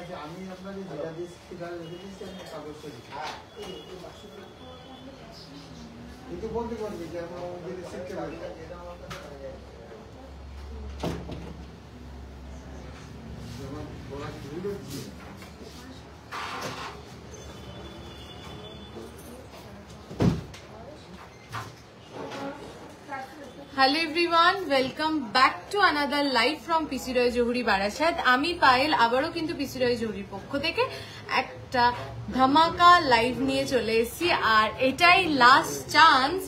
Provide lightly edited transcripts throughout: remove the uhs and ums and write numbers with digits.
Hello everyone, welcome back to another live from PC Roy Johuri Barashat. আমি পায়েল আবারও কিন্তু PC Roy Johuriর পক্ষ থেকে একটা ধামাকা লাইভ নিয়ে চলে এসেছি আর এটাই লাস্ট চান্স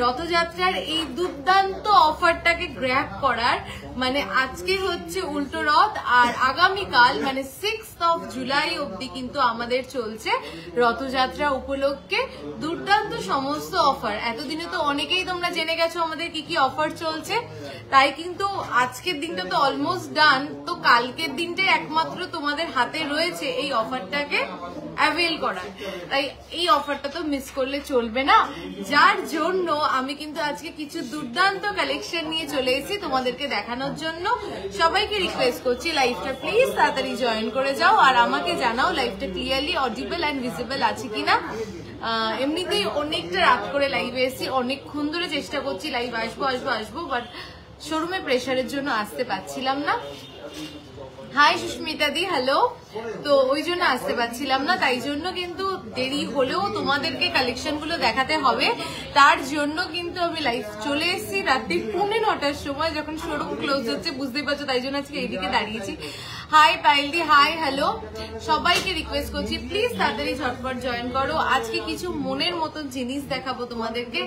রথযাত্রার এই দুর্দান্ত অফারটাকে গ্র্যাব করার। মানে আজকে হচ্ছে উল্টো রথ আর আগামীকাল মানে 6th of July অবধি কিন্তু আমাদের চলছে রথযাত্রা উপলক্ষে দুর্দান্ত সমস্ত অফার। এতদিনে তো অনেকেই তোমরা জেনে গেছো আমাদের কি কি অফার চলছে, তাই কিন্তু আজকের দিনটা তো অলমোস্ট ডান। তো কালকের দিনটাই একমাত্র তোমাদের হাতে রয়েছে এই অফারটাকে অ্যাভেল করার, তাই এই অফারটা তো মিস করলে চলবে না। যার জন্য আমি কিন্তু আজকে কিছু দুর্দান্ত কালেকশন নিয়ে চলে এসেছি তোমাদেরকে দেখানোর জন্য। সবাইকে রিকোয়েস্ট করছি লাইভটা প্লিজ তাড়াতাড়ি জয়েন করে যাও আর আমাকে জানাও লাইভটা ক্লিয়ারলি অডিবল অ্যান্ড ভিজিবল আছে কিনা। এমনিতেই অনেকটা রাত করে লাইভে এসেছি, অনেকক্ষণ ধরে চেষ্টা করছি লাইভ আসবো বাট শোরুমে প্রেশারের জন্য আসতে পারছিলাম না। হাই সুস্মিতা দি, হ্যালো। তো ওই জন্য আসতে পারছিলাম না, তাই জন্য কিন্তু দেরি হলেও তোমাদেরকে কালেকশন গুলো দেখাতে হবে। তার জন্য কিন্তু আমি লাইভ চলে এসেছি রাত্রি 9:45 সময়, যখন শোরুম ক্লোজ হচ্ছে, বুঝতেই পারছো, তাই জন্য আজকে এইদিকে দাঁড়িয়েছি। হাই পাইলদি, হাই, হ্যালো। সবাইকে রিকোয়েস্ট করছি প্লিজ তাড়াতাড়ি ঝটপট জয়েন করো। আজকে কিছু মনের মতন জিনিস দেখাবো তোমাদেরকে।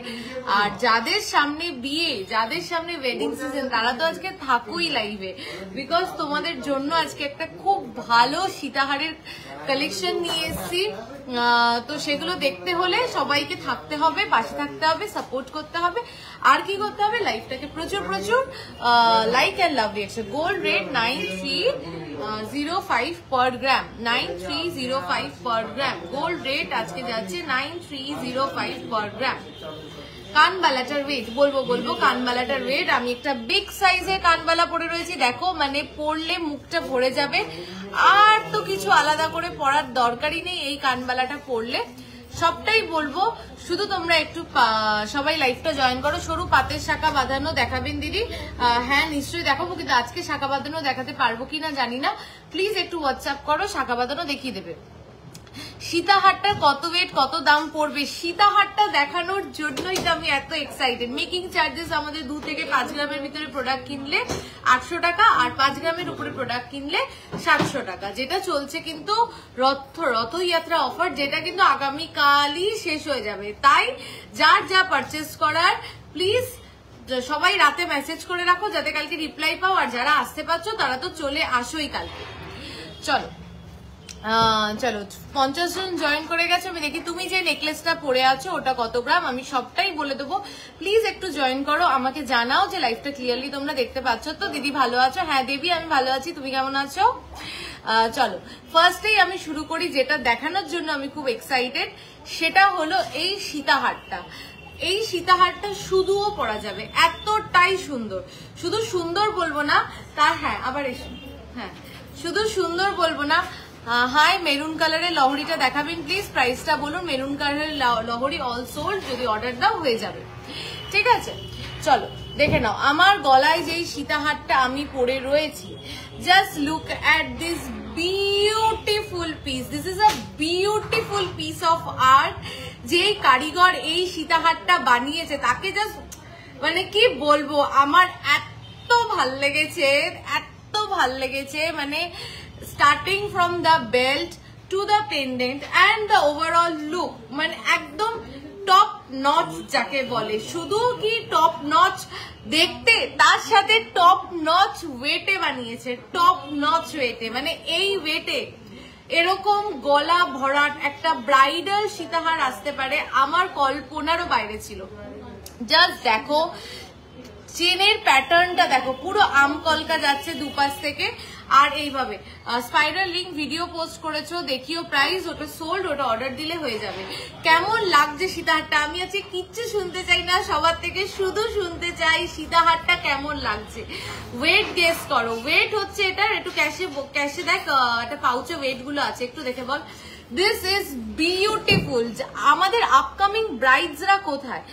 আর যাদের সামনে বিয়ে, যাদের সামনে ওয়েডিং সিজন, তারা তো আজকে থাকোই লাইভে, বিকজ তোমাদের জন্য আজকে একটা খুব ভালো সীতাহারের কালেকশন নিয়ে এসেছি। তো সেগুলো দেখতে হলে সবাইকে থাকতে হবে, পাশে থাকতে হবে, সাপোর্ট করতে হবে। আর কি করতে হবে, লাইভটাকে প্রচুর like and love reaction. Gold rate 9305 per gram, 9305 per gram. Gold rate আজকে যাচ্ছে 9305 পার গ্রাম। কানবালাটার ওয়েট বলবো কানবালাটার ওয়েট। আমি একটা বিগ সাইজের কানবালা পরে রয়েছি, দেখো মানে পরলে মুখটা ভরে যাবে, আর তো কিছু আলাদা করে পরার দরকারই নেই এই কানবালাটা পরলে। সবটাই বলবো, শুধু তোমরা একটু সবাই লাইভটা জয়েন করো। সরু পাতের শাখা বাঁধানো দেখাবেন দিদি? হ্যাঁ নিশ্চয়ই দেখাবো, কিন্তু আজকে শাখা বাঁধানো দেখাতে পারবো কিনা জানি না। প্লিজ একটু হোয়াটসঅ্যাপ করো, শাখা বাঁধানো দেখিয়ে দেবে। সীতাহারটা কত ওয়েট, কত দাম পড়বে, সীতাহারটা দেখানোর জন্যই তো আমি এত এক্সাইটেড। মেকিং চার্জেস আমাদের 2 থেকে 5 গ্রামের ভিতরে প্রোডাক্ট কিনলে 800 টাকা, আর 5 গ্রামের উপরে প্রোডাক্ট কিনলে 700 টাকা, যেটা চলছে কিন্তু রথযাত্রা অফার, যেটা কিন্তু আগামীকালই শেষ হয়ে যাবে। তাই যার যা পারচেস করার প্লিজ সবাই রাতে মেসেজ করে রাখো যাতে কালকে রিপ্লাই পাও। আর যারা আসতে পারছো তারা তো চলে আসোই কালকে। চলো 50 জন জয়েন করে গেছে। আমি দেখি তুমি যে নেকলেসটা পরে আছো ওটা কত গ্রাম, আমি সবটাই বলে দেবো। প্লিজ একটু জয়েন করো, আমাকে জানাও যে লাইভটা ক্লিয়ারলি তোমরা দেখতে পাচ্ছ তো। দিদি ভালো আছো? হ্যাঁ দেবী আমি ভালো আছি, তুমি কেমন আছো? চলো ফার্স্টেই আমি শুরু করি, যেটা দেখানোর জন্য আমি খুব এক্সাইটেড, সেটা হলো এই সীতাহারটা। এই সীতাহারটা শুধুও পরা যাবে, এতটাই সুন্দর। শুধু সুন্দর বলবো না, তার শুধু সুন্দর বলবো না। হাই, মেরুন কালারের লহরিটা দেখাবেন প্লিজ, প্রাইসটা বলুন। মেরুন কালারের লহরি অল সোল্ড, যদি অর্ডার দাও হয়ে যাবে, ঠিক আছে? চলো দেখে নাও আমার গলায় যেই সীতাহারটা আমি পরে রয়েছি। Just look at this beautiful piece, this is a beautiful piece of art. যেই কারিগর এই সীতাহারটা বানিয়েছে তাকে জাস্ট মানে কি বলবো, আমার এত ভাল লেগেছে, মানে starting from the belt to the pendant and the overall look, মানে একদম টপ নচ যাকে বলে। শুধু কি টপ নচ দেখতে, তার সাথে টপ নচ ওয়েটে বানিয়েছে, টপ নচ ওয়েটে। মানে এই ওয়েটে এরকম গলা ভরাট একটা ব্রাইডাল সীতাহার আসতে পারে, আমার কল্পনারও বাইরে ছিল। জাস্ট দেখো চেনের প্যাটার্নটা দেখো, পুরো আম কলকা যাচ্ছে দুপাশ থেকে, আর এইভাবে স্পাইরাল রিং ভিডিও পোস্ট করেছো, দেখিও প্রাইস, ওটা সোল্ড, ওটা অর্ডার দিলে হয়ে যাবে। কেমন লাগছে সীতাহারটা? আমি আজকে কিচ্ছু শুনতে চাই না সবার থেকে, শুধু শুনতে চাই সীতাহারটা কেমন লাগছে। ওয়েট গেস করো, ওয়েট হচ্ছে এটার, একটু ক্যাশে দেখ, একটা পাউচে ওয়েট গুলো আছে, একটু দেখে বল। This is beautiful. আমাদের আপকামিং ব্রাইডসরা কোথায়?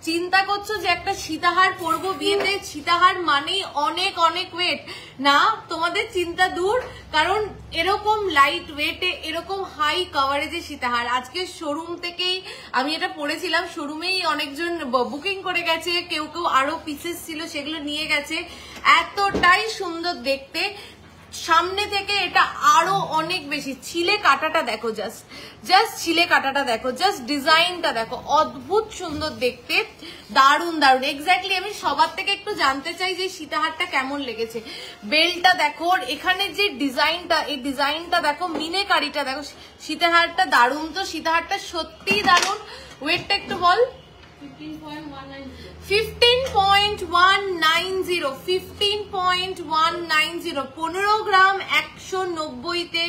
চিন্তা করছো যে একটা সীতাহার পরবো বিয়েতে, সীতাহার মানেই অনেক অনেক ওয়েট, না তোমাদের চিন্তা দূর, কারণ এরকম লাইট ওয়েটে এরকম হাই কভারেজে সীতাহার আজকে শোরুম থেকেই আমি এটা পরেছিলাম, শোরুমেই অনেকজন বুকিং করে গেছে, কেউ কেউ আরো পিসেস ছিল সেগুলো নিয়ে গেছে। এতটাই সুন্দর দেখতে, সামনে থেকে এটা আরো অনেক বেশি। ছিলে কাটাটা দেখো, জাস্ট ছিলে কাটাটা দেখো, জাস্ট ডিজাইনটা দেখো, অদ্ভুত সুন্দর দেখতে, দারুন দারুন। এক্স্যাক্টলি আমি সবার থেকে একটু জানতে চাই যে সীতাহারটা কেমন লেগেছে। বেলটা দেখো, এখানে যে ডিজাইনটা, এই ডিজাইনটা দেখো, মিনেকারিটা দেখো, সীতাহারটা দারুন। তো সীতাহারটা সত্যিই দারুন। ওয়েটটা একটু বল। 15.190 15 গ্রাম 190-তে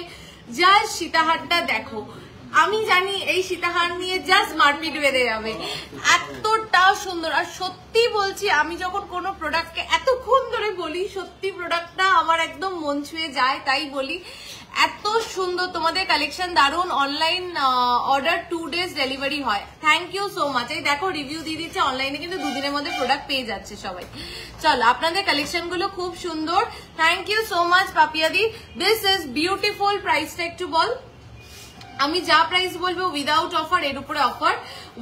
জাস্ট সীতাহারটা দেখো। আমি জানি এই সীতাহার নিয়ে জাস্ট মারপিট বেঁধে যাবে, এতটা সুন্দর। আর সত্যি বলছি, আমি যখন কোনো প্রোডাক্টকে এতক্ষণ ধরে বলি, সত্যি প্রোডাক্টটা আমার একদম মন ছুঁয়ে যায়, তাই বলি এত সুন্দর। তোমাদের কালেকশন দারুন। অনলাইন অর্ডার 2 days ডেলিভারি হয়। Thank you so much. এই দেখো রিভিউ দিয়ে দিচ্ছে, অনলাইনে কিন্তু 2 দিনের মধ্যে প্রোডাক্ট পেয়ে যাচ্ছে সবাই। চলো, আপনাদের কালেকশন গুলো খুব সুন্দর। থ্যাংক ইউ সো মাচ পাপিয়াদি। This is beautiful. প্রাইসটা একটু বল। আমি যা প্রাইস বলবো উইদাউট অফার, এর উপরে অফার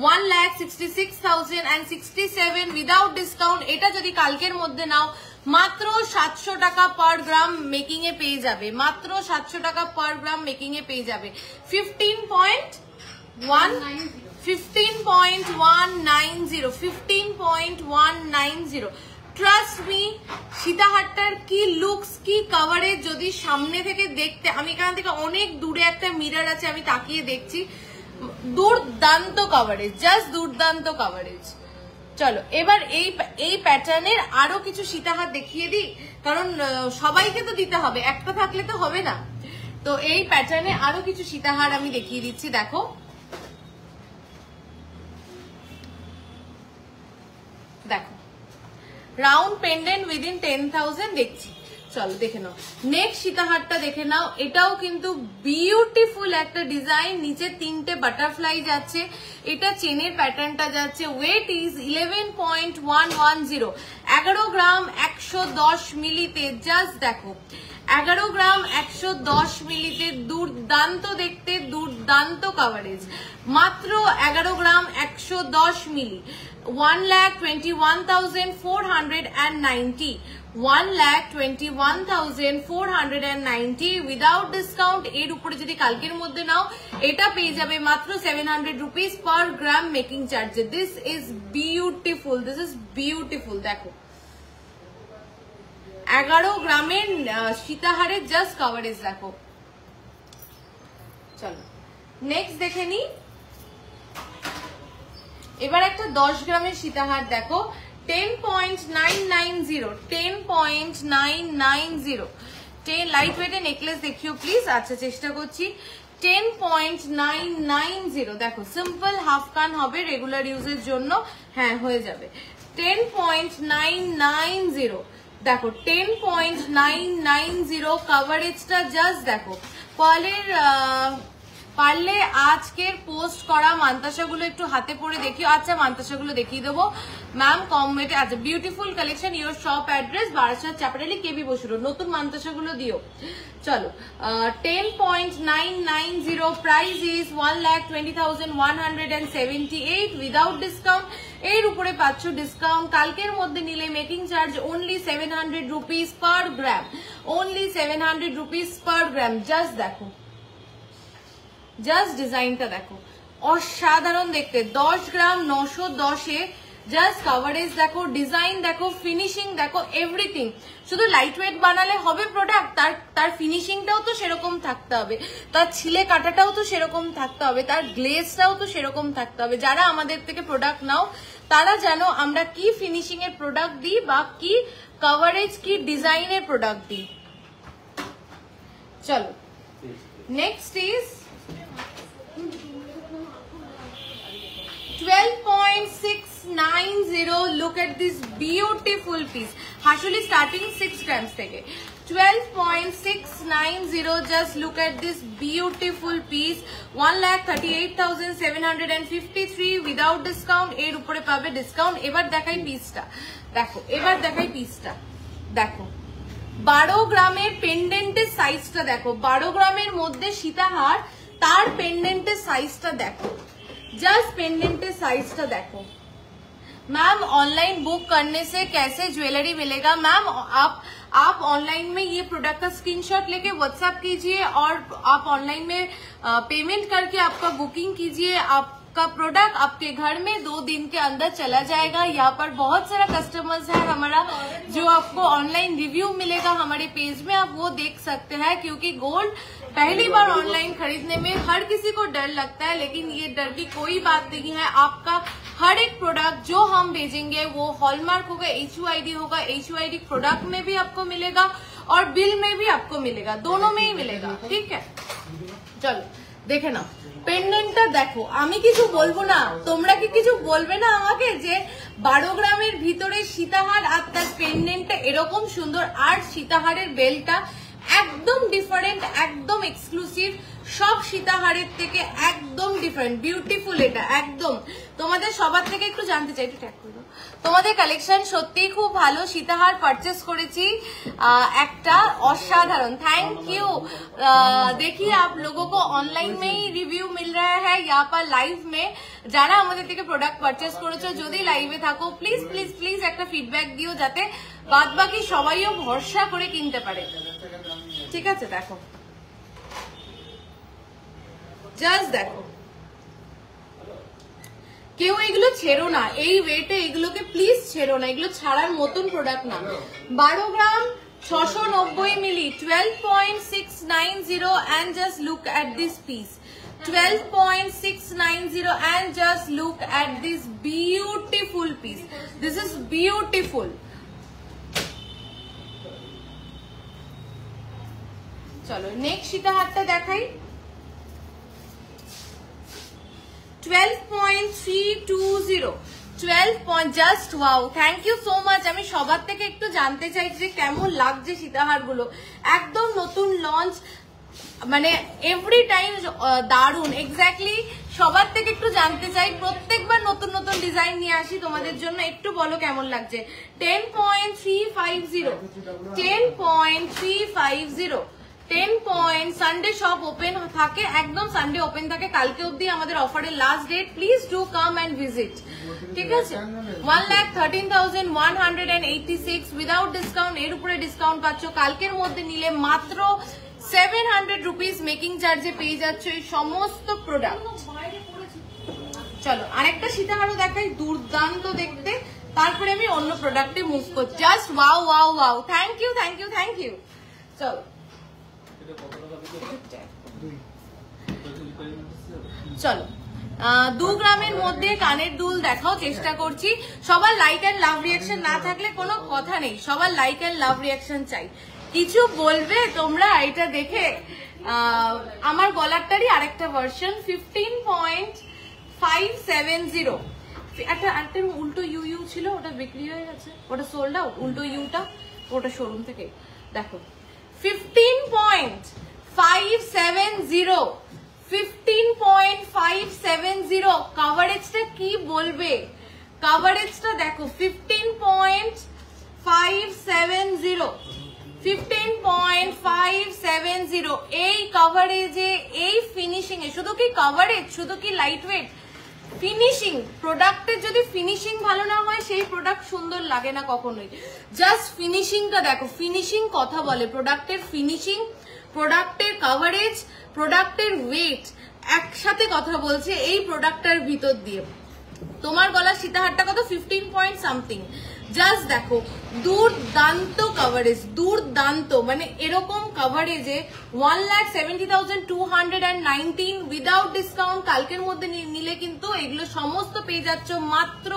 1,66,067 উইদাউট ডিসকাউন্ট। এটা যদি কালকের মধ্যে নাও মাত্র 700 টাকা পার গ্রাম মেকিং এ পেয়ে যাবে, মাত্র 700 টাকা পার গ্রাম মেকিং এ পেয়ে যাবে। 15.190 ট্রাস্ট মি। সীতাহারটার কি লুকস, কি কাভারেজ, যদি সামনে থেকে দেখতে, আমি এখান থেকে অনেক দূরে একটা মিরর আছে, আমি তাকিয়ে দেখছি, দুর্দান্ত কাভারেজ, জাস্ট দুর্দান্ত কাভারেজ। চলো এবার এই প্যাটার্নের আরো কিছু সীতাহার দেখিয়ে দিই, কারণ সবাইকে তো দিতে হবে, একটা থাকলে তো হবে না। তো এই প্যাটার্নে আরো কিছু সীতাহার আমি দেখিয়ে দিচ্ছি। দেখো, দেখো রাউন্ড পেন্ডেন্ট উইদিন 10,000 দেখছি। চলো দেখে নাও, নেক্সট সীতাহারটা দেখে নাও। এটাও কিন্তু বিউটিফুল একটা ডিজাইন, নিচে 3টে বাটারফ্লাই যাচ্ছে, এটা চেনের প্যাটার্নটা যাচ্ছে। ওয়েট ইজ 11.110 11 গ্রাম 110 মিলিতে। জাস্ট দেখো, 11 গ্রাম 110 মিলিতে, দুর্দান্ত দেখতে, দুর্দান্ত কাভারেজ, মাত্র 11 গ্রাম 110 মিলি। 1,21,490 1,21,490 উইদাউট ডিসকাউন্ট। এর উপরে যদি কালকের মধ্যে নাও, এটা পেয়ে যাবে মাত্র 700 রুপিস পার গ্রাম মেকিং চার্জে। This is beautiful, this is beautiful. দেখো 11 গ্রামের সীতাহারের জাস্ট কাভারেজ দেখো। চলো নেক্সট দেখে নি। এবার একটা 10 গ্রামের সীতাহার দেখো, 10.990 10.990 লাইট ওয়েটের নেকলেস দেখিও প্লিজ। আচ্ছা চেষ্টা করছি। 10.990 দেখো, সিম্পল হাফ কান হবে রেগুলার ইউজের জন্য, হ্যাঁ হয়ে যাবে। 10.990 দেখো, 10.990 কাভারেজটা জাস্ট দেখো। পারলে আজকের পোস্ট করা মান্তাসাগুলো একটু হাতে পরে দেখিও। আচ্ছা মান্তাসাগুলো দেখিয়ে দেবো ম্যাম, কম ওয়েটে। আচ্ছা beautiful collection, your shop address Barasat Chapatali KB বসুর, নতুন মান্তাসাগুলো দিও। চলো 10.990 প্রাইস ইজ 1,20,178 উইদাউট ডিসকাউন্ট। এর উপরে পাচ্ছ ডিসকাউন্ট, কালকের মধ্যে নিলে making charge only 700 rupees per gram, only 700 rupees per gram. Just দেখো, জাস্ট ডিজাইনটা দেখো, অসাধারণ দেখতে। 10 গ্রাম 910-এ জাস্ট কাভারেজ দেখো, ডিজাইন দেখো, ফিনিশিং দেখো, এভরিথিং। শুধু লাইট ওয়েট বানালে হবে প্রোডাক্ট, তার ফিনিশিংটাও তো সেরকম থাকতে হবে, তার ছিলে কাটাটাও তো সেরকম থাকতে হবে, তার গ্লেজটাও তো সেরকম থাকতে হবে। যারা আমাদের থেকে প্রোডাক্ট নাও তারা জানো আমরা কি ফিনিশিং এর প্রোডাক্ট দিই, বা কি কাভারেজ, কি ডিজাইনের প্রোডাক্ট দিই। চলো next is 12.690. Look at this beautiful piece. Actually starting 6 grams থেকে 12.690. Just look at this beautiful piece. 1,38,753 without discount. এর উপরে পাবে ডিসকাউন্ট। এবার দেখাই পিসটা, দেখো এবার দেখাই পিসটা, দেখো 12 গ্রামের পেন্ডেন্টের সাইজটা দেখো, 12 গ্রামের মধ্যে সীতাহার, তার পেন্ডেন্টের সাইজটা দেখো, जस्ट पेंडेंट साइज का देखो। मैम ऑनलाइन बुक करने से कैसे ज्वेलरी मिलेगा? मैम आप ऑनलाइन में ये प्रोडक्ट का स्क्रीनशॉट लेके व्हाट्सएप कीजिए और आप ऑनलाइन में पेमेंट करके आपका बुकिंग कीजिए। आपका प्रोडक्ट आपके घर में 2 दिन के अंदर चला जाएगा। यहाँ पर बहुत सारा कस्टमर्स है हमारा, जो आपको ऑनलाइन रिव्यू मिलेगा हमारे पेज में, आप वो देख सकते हैं। क्योंकि गोल्ड पहली बार ऑनलाइन खरीदने में हर किसी को डर लगता है, लेकिन ये डर की कोई बात नहीं है। आपका हर एक प्रोडक्ट जो हम भेजेंगे वो हॉलमार्क होगा, HUID होगा। HUID प्रोडक्ट में भी आपको मिलेगा और बिल में भी आपको मिलेगा, दोनों में ही मिलेगा, ठीक है। चलो দেখে নাও পেন্ডেন্টটা দেখো, আমি কিছু বলবো না, তোমরা কি কিছু বলবে না আমাকে যে 12 গ্রামের ভিতরে সীতাহার আর তার পেন্ডেন্টটা এরকম সুন্দর, আর সীতাহারের বেলটা একদম ডিফারেন্ট, একদম এক্সক্লুসিভ, সব সীতাহারের থেকে একদম ডিফারেন্ট, বিউটিফুল। এটা একদম তোমাদের সবার থেকে একটু জানতে চাই, একটু ট্যাগ করো। তোমাদের কালেকশন সত্যিই খুব ভালো, সীতাহার পারচেস করেছি একটা অসাধারণ, थैंक यू। देखिए आप लोगों को ऑनलाइन में ही रिव्यू मिल रहा है, यहाँ पर लाइव में যারা আমাদের থেকে প্রোডাক্ট পারচেস করেছো, যদি লাইভে থাকো প্লিজ প্লিজ প্লিজ একটা ফিডব্যাক দিও, যাতে বাদ বাকি সবাইও ভরসা করে কিনতে পারে, ঠিক আছে। দেখো জাস্ট দেখো, কেউ এগুলো ছেড়ো না, এই ওয়েটে এগুলোকে প্লিজ ছেড়ো না, এগুলো ছাড়ার মতন প্রোডাক্ট না। 12 গ্রাম 690 মিলি 12.690 and just look at this piece, 12.690 and just look at this beautiful piece. This is beautiful. চলো নেক্সট সীতাহারটা দেখাই। 12.320, 12 just wow, thank you so much. আমি সবার থেকে একটু জানতে চাই যে কেমন লাগছে সীতাহার গুলো, একদম নতুন লঞ্চ, মানে এভরি টাইম দারুন। এক্স্যাক্টলি সবার থেকে একটু জানতে চাই, প্রত্যেকবার নতুন নতুন ডিজাইন নিয়ে আসি তোমাদের জন্য, একটু বলো কেমন লাগছে। 10.350, 10.350, 10 পয়েন্ট। সানডে শপ ওপেন থাকে, একদম সানডে ওপেন থাকে, কালকে অবধি আমাদের অফারের last date. Please do come and visit, ঠিক আছে। 1,13,186 উইদাউট ডিসকাউন্ট, এর উপরে ডিসকাউন্ট পাচ্ছ। কালকের মধ্যে নিলে মাত্র 700 রুপিস মেকিং চার্জে পেয়ে যাচ্ছ এই সমস্ত প্রোডাক্ট। চলো আরেকটা সীতাহারও দেখাই, দুর্দান্ত দেখতে, তারপরে আমি অন্য প্রোডাক্টে মুভ করছি। Just wow wow wow, thank you thank you thank you. চলো চলো 2 গ্রামের মধ্যে কানের দুল দেখাও, চেষ্টা করছি। সবার লাইক এন্ড লাভ রিয়াকশন না থাকলে কোনো কথা নেই, সবার লাইক এন্ড লাভ রিয়াকশন চাই। কিছু বলবে তোমরা এটা দেখে? আমার গলারটারই আরেকটা ভার্সন 15.570, একটা উল্টো ইউ ইউ ছিল, ওটা বিক্রি হয়ে গেছে, ওটা সোল্ড আউট। উল্টো ইউটা ওটা শোরুম থেকে দেখো, 15.570, 15.570 কভারেজটা কি বলবে, কভারেজটা দেখো 15.570, 15.570 এই কভারেজে, এই ফিনিশিং এ, শুধু কি কভারেজ, শুধু কি লাইট ওয়েট, ফিনিশিং, প্রোডাক্টের যদি ফিনিশিং ভালো না হয় সেই প্রোডাক্ট সুন্দর লাগে না কখনোই। জাস্ট ফিনিশিংটা দেখো, ফিনিশিং কথা বলে, প্রোডাক্টের ফিনিশিং, প্রোডাক্টের কভারেজ, প্রোডাক্টের ওয়েট একসাথে কথা বলছে এই প্রোডাক্টটার ভিতর দিয়ে। তোমার গলার সীতাহারটা কত, 15 পয়েন্ট সামথিং। জাস্ট দেখো দুর্দান্ত কভারেজ, দুর্দান্ত, মানে এরকম কভারেজে 1,70,219 উইদাউট ডিসকাউন্ট। কালকের মধ্যে নিলে কিন্তু এগুলো সমস্ত পেয়ে যাচ্ছ মাত্র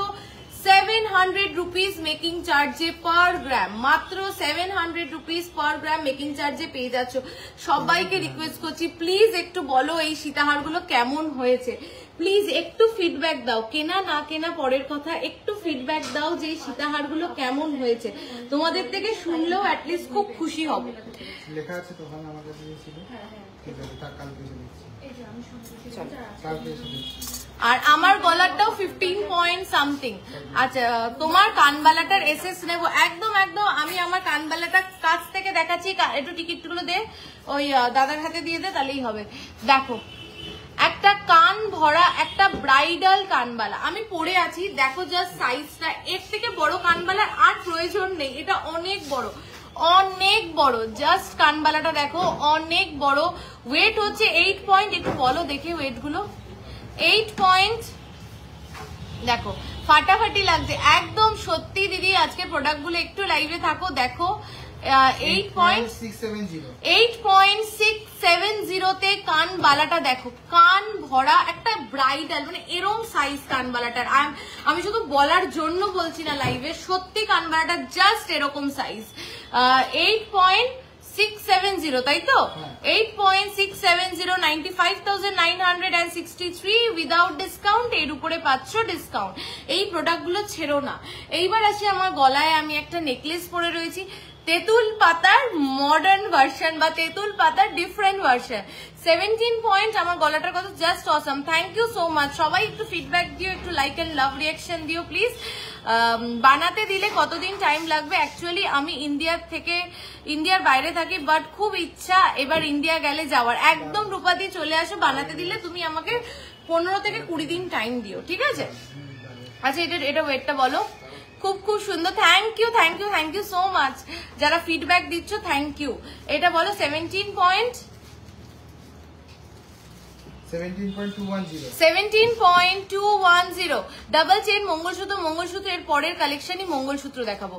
700 rupees মেকিং চার্জে পার গ্রাম, মাত্র 700 rupees পার গ্রাম মেকিং চার্জে পেয়ে যাচ্ছ। সবাইকে রিকোয়েস্ট করছি প্লিজ একটু বলো এই সীতাহারগুলো কেমন হয়েছে, প্লিজ একটু ফিডব্যাক দাও, কেনা না কেনা পরের কথা, একটু ফিডব্যাক দাও যে এই সীতাহারগুলো কেমন হয়েছে। তোমাদের থেকে শুনলেও অ্যাটলিস্ট খুব খুশি হবে। লেখা আছে তো ওখানে আমাদের দিয়েছিল, ঠিক আছে তার কালকে এসে দিচ্ছি, কালকে এসে দিচ্ছি। আর আমার গলারটাও 15 পয়েন্ট সামথিং। আচ্ছা তোমার কানবালাটার এসএস নেবো একদম একদম। আমি আমার কানবালাটা কাছ থেকে দেখাচ্ছি, একটু টিকিটগুলো দে, ওই দাদার হাতে দিয়ে দে তাহলেই হবে। দেখো একটা কান ভরা একটা ব্রাইডাল কানবালা আমি পরে আছি, দেখো জাস্ট সাইজটা, এর থেকে বড় কানবালার আর প্রয়োজন নেই, এটা অনেক বড় অনেক বড়। জাস্ট কানবালাটা দেখো অনেক বড়, ওয়েট হচ্ছে 8 পয়েন্ট। একটু বলো দেখে ওয়েট গুলো, 8 পয়েন্ট। দেখো ফাটাফাটি লাগছে একদম সত্যি দিদি, আজকে প্রোডাক্ট গুলো একটু লাইভে থাকো। দেখো 8.670 তে কান বালাটা দেখো, কান ভরা একটা ব্রাইডাল, মানে এরম সাইজ কান বালাটার। আমি শুধু বলার জন্য বলছি না লাইভে, সত্যি কান বালাটা জাস্ট এরকম সাইজ। 8.670 তাই তো, 8.670, 95,963 উইদাউট ডিসকাউন্ট। এর উপরে পাচ্ছ ডিসকাউন্ট। এই প্রোডাক্ট গুলো ছেড়ো না। এইবার আসি আমার গলায়, আমি একটা নেকলেস পরে রয়েছি, তেঁতুল পাতার মডার্ন ভার্সন বা তেঁতুল পাতার ডিফারেন্ট ভার্সন। 17 পয়েন্ট। আমার গলাটার কথা just awesome. Thank you so much. সবাই একটু ফিডব্যাক দিও, একটু লাইক এন্ড লাভ রিয়াকশন দিও প্লিজ। বানাতে দিলে কতদিন টাইম লাগবে? অ্যাকচুয়ালি আমি ইন্ডিয়ার বাইরে থাকি, বাট খুব ইচ্ছা এবার ইন্ডিয়া গেলে যাওয়ার। একদম রূপা দিয়ে চলে আসো, বানাতে দিলে তুমি আমাকে 15 থেকে 20 দিন টাইম দিও, ঠিক আছে? আচ্ছা এটা ওয়েটটা বলো। খুব খুব সুন্দর, thank you thank you thank you so much যারা ফিডব্যাক দিচ্ছ, থ্যাংক ইউ। এটা বলো 17 পয়েন্ট, 17.210 ডাবল চেইন মঙ্গলসূত্র এর পরের কালেকশনই মঙ্গলসূত্র দেখাবো।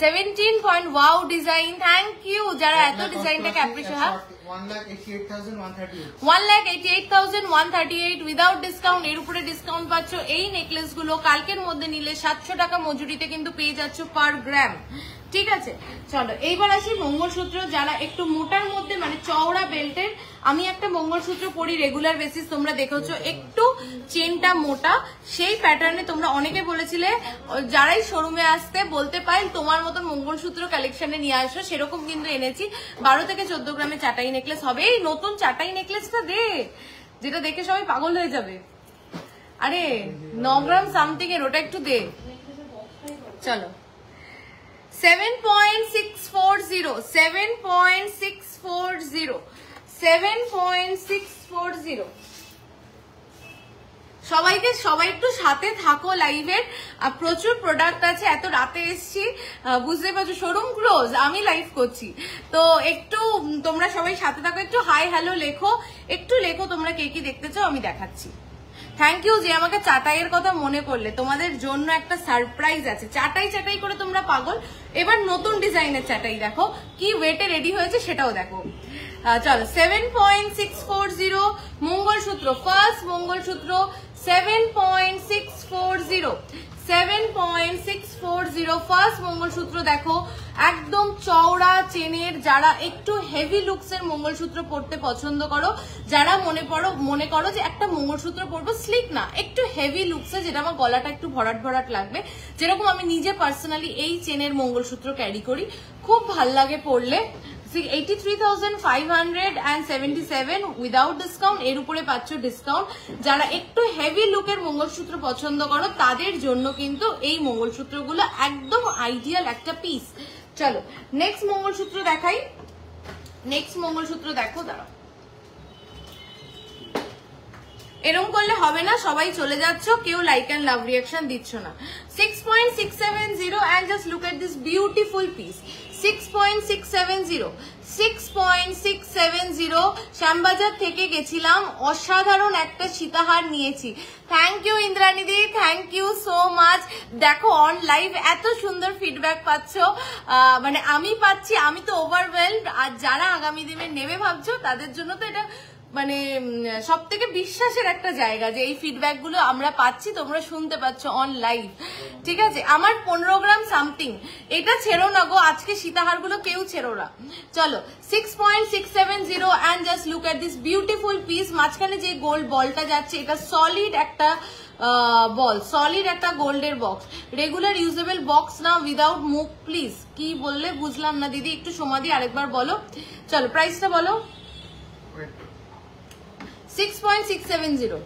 17 point, wow design, thank you যারা এত ডিজাইনটাকে অ্যাপ্রিশিয়েট। 1,88,138 without discount. এর উপরে ডিসকাউন্ট পাচ্ছ। এই নেকলেস গুলো কালকের মধ্যে নিলে 700 টাকা মজুরিতে কিন্তু পেয়ে যাচ্ছ পার গ্রাম, ঠিক আছে? চলো এইবার আসি মঙ্গলসূত্র, যারা একটু মোটার মধ্যে মানে চওড়া বেল্টের। আমি একটা মঙ্গলসূত্র পরি রেগুলার বেসিস, তোমরা দেখেছো একটু চেনটা মোটা, সেই প্যাটার্নে তোমরা অনেকে বলেছিলে যারাই শোরুমে আসতে বলতে পারেন তোমার মতো মঙ্গলসূত্র কালেকশনে নিয়ে আসো, সেরকম কিন্তু এনেছি। 12 থেকে 14 গ্রামে চাটাই নেকলেস হবে। এই নতুন চাটাই নেকলেসটা দে, যেটা দেখে সবাই পাগল হয়ে যাবে। আরে 9 গ্রাম সামথিং এর, ওটা একটু দে। চলো 7.640, 7.640, 7.640। সবাই একটু সাথে থাকো লাইভের, প্রচুর প্রোডাক্ট আছে। এত রাতে এসছি বুঝতে পারছো, শোরুম ক্লোজ, আমি লাইভ করছি, তো একটু তোমরা সবাই সাথে থাকো। একটু হাই হ্যালো লেখো, একটু লেখো তোমরা কে কি দেখতে চাও, আমি দেখাচ্ছি। থ্যাংক ইউ যে আমাকে চাটাইয়ের কথা মনে করলে। তোমাদের জন্য একটা সারপ্রাইজ আছে। চাটাই করে তোমরা পাগল। এবার নতুন ডিজাইনের চাটাই দেখো, কি ওয়েটে রেডি হয়েছে সেটাও দেখো। চলো 7.640 মঙ্গলসূত্র, ফার্স্ট মঙ্গলসূত্র 7.640, 7.640 ফার্স্ট মঙ্গলসূত্র দেখো, একদম চওড়া চেনের। যারা একটু হেভি লুকস এর মঙ্গলসূত্র পরতে পছন্দ করো, যারা মনে করো যে একটা মঙ্গলসূত্র পরবো স্লিক না, একটু হেভি লুকসে, যেটা আমার গলাটা একটু ভরাট লাগবে, যেরকম আমি নিজে পার্সোনালি এই চেনের মঙ্গলসূত্র ক্যারি করি, খুব ভাল লাগে পরলে। 83,577 উইদাউট ডিসকাউন্ট। এর উপরে পাচ্ছ ডিসকাউন্ট। যারা একটু হেভি লুকের মঙ্গলসূত্র পছন্দ করো তাদের জন্য কিন্তু এই মঙ্গলসূত্রগুলো একদম আইডিয়াল একটা পিস। চলো নেক্সট মঙ্গলসূত্র দেখাই। নেক্সট মঙ্গলসূত্র দেখো, দাঁড়াও, এরকম করলে হবে না, সবাই চলে যাচ্ছ, কেউ লাইক এন্ড লাভ রিয়াকশন দিচ্ছ না। 6.670 and just look at this beautiful piece. 6.670, 6.670 Shyambazar থেকে গেছিলাম, অসাধারণ একটা সীতাহার নিয়েছি। থ্যাংক ইউ ইন্দ্রাণীদি, থ্যাংক ইউ সো মাচ। দেখো অন লাইভ এত সুন্দর ফিডব্যাক পাচ্ছ, মানে আমি পাচ্ছি, আমি তো ওভারওয়েলড। আর যারা আগামী দিনে নেবে ভাবছো তাদের জন্য তো এটা মানে সব থেকে বিশ্বাসের একটা জায়গা যে এই ফিডব্যাক গুলো আমরা পাচ্ছি, তোমরা শুনতে পাচ্ছ অন লাইভ। ঠিক আছে, আমার 15 গ্রাম সামথিং, এটা ছেড়ো না গো, আজকে সীতাহার গুলো কেউ ছেড়ো না। চলো 6.670 and just look at this beautiful piece. মাঝখানে যে গোল্ড বলটা যাচ্ছে এটা সলিড একটা বল, সলিড একটা গোল্ডের বক্স, রেগুলার ইউজেবল বক্স না, উইদাউট মুখ। প্লিজ কি বললে বুঝলাম না দিদি, একটু সমাধি আরেকবার বলো। চলো প্রাইসটা বলো। 6.670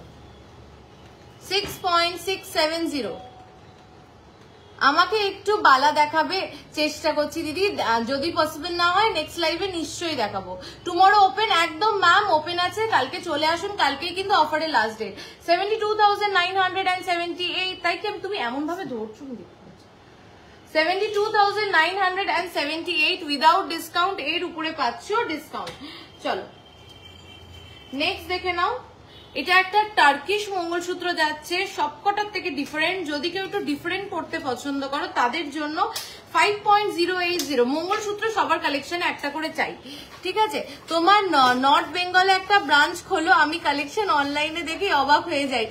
6.670। আমাকে একটু বালা দেখাবে, চেষ্টা করছি দিদি, যদি পসিবল না হয় নেক্সট লাইভে নিশ্চয়ই দেখাবো। টুমরো ওপেন, একদম ম্যাম ওপেন আছে, কালকে চলে আসুন, কালকেই কিন্তু অফারের লাস্ট ডেট। 72,978, তাই কি তুমি এমন ভাবে ধরছো? 72,978 উইদাউট ডিসকাউন্ট, এর উপরে পাচ্ছ ডিসকাউন্ট। চলো নেক্সট দেখে নাও, এটা একটা টার্কিশ মঙ্গলসূত্র যাচ্ছে, সবকটার থেকে ডিফারেন্ট। যদি কেউ একটু ডিফারেন্ট পড়তে পছন্দ করো তাদের জন্য 5.080 মঙ্গলসূত্র সবার কালেকশনে একটা করে চাই। ঠিক আছে, তোমার নর্থ বেঙ্গলে একটা ব্রাঞ্চ খোলো, আমি কালেকশন অনলাইনে দেখে অবাক হয়ে যাই।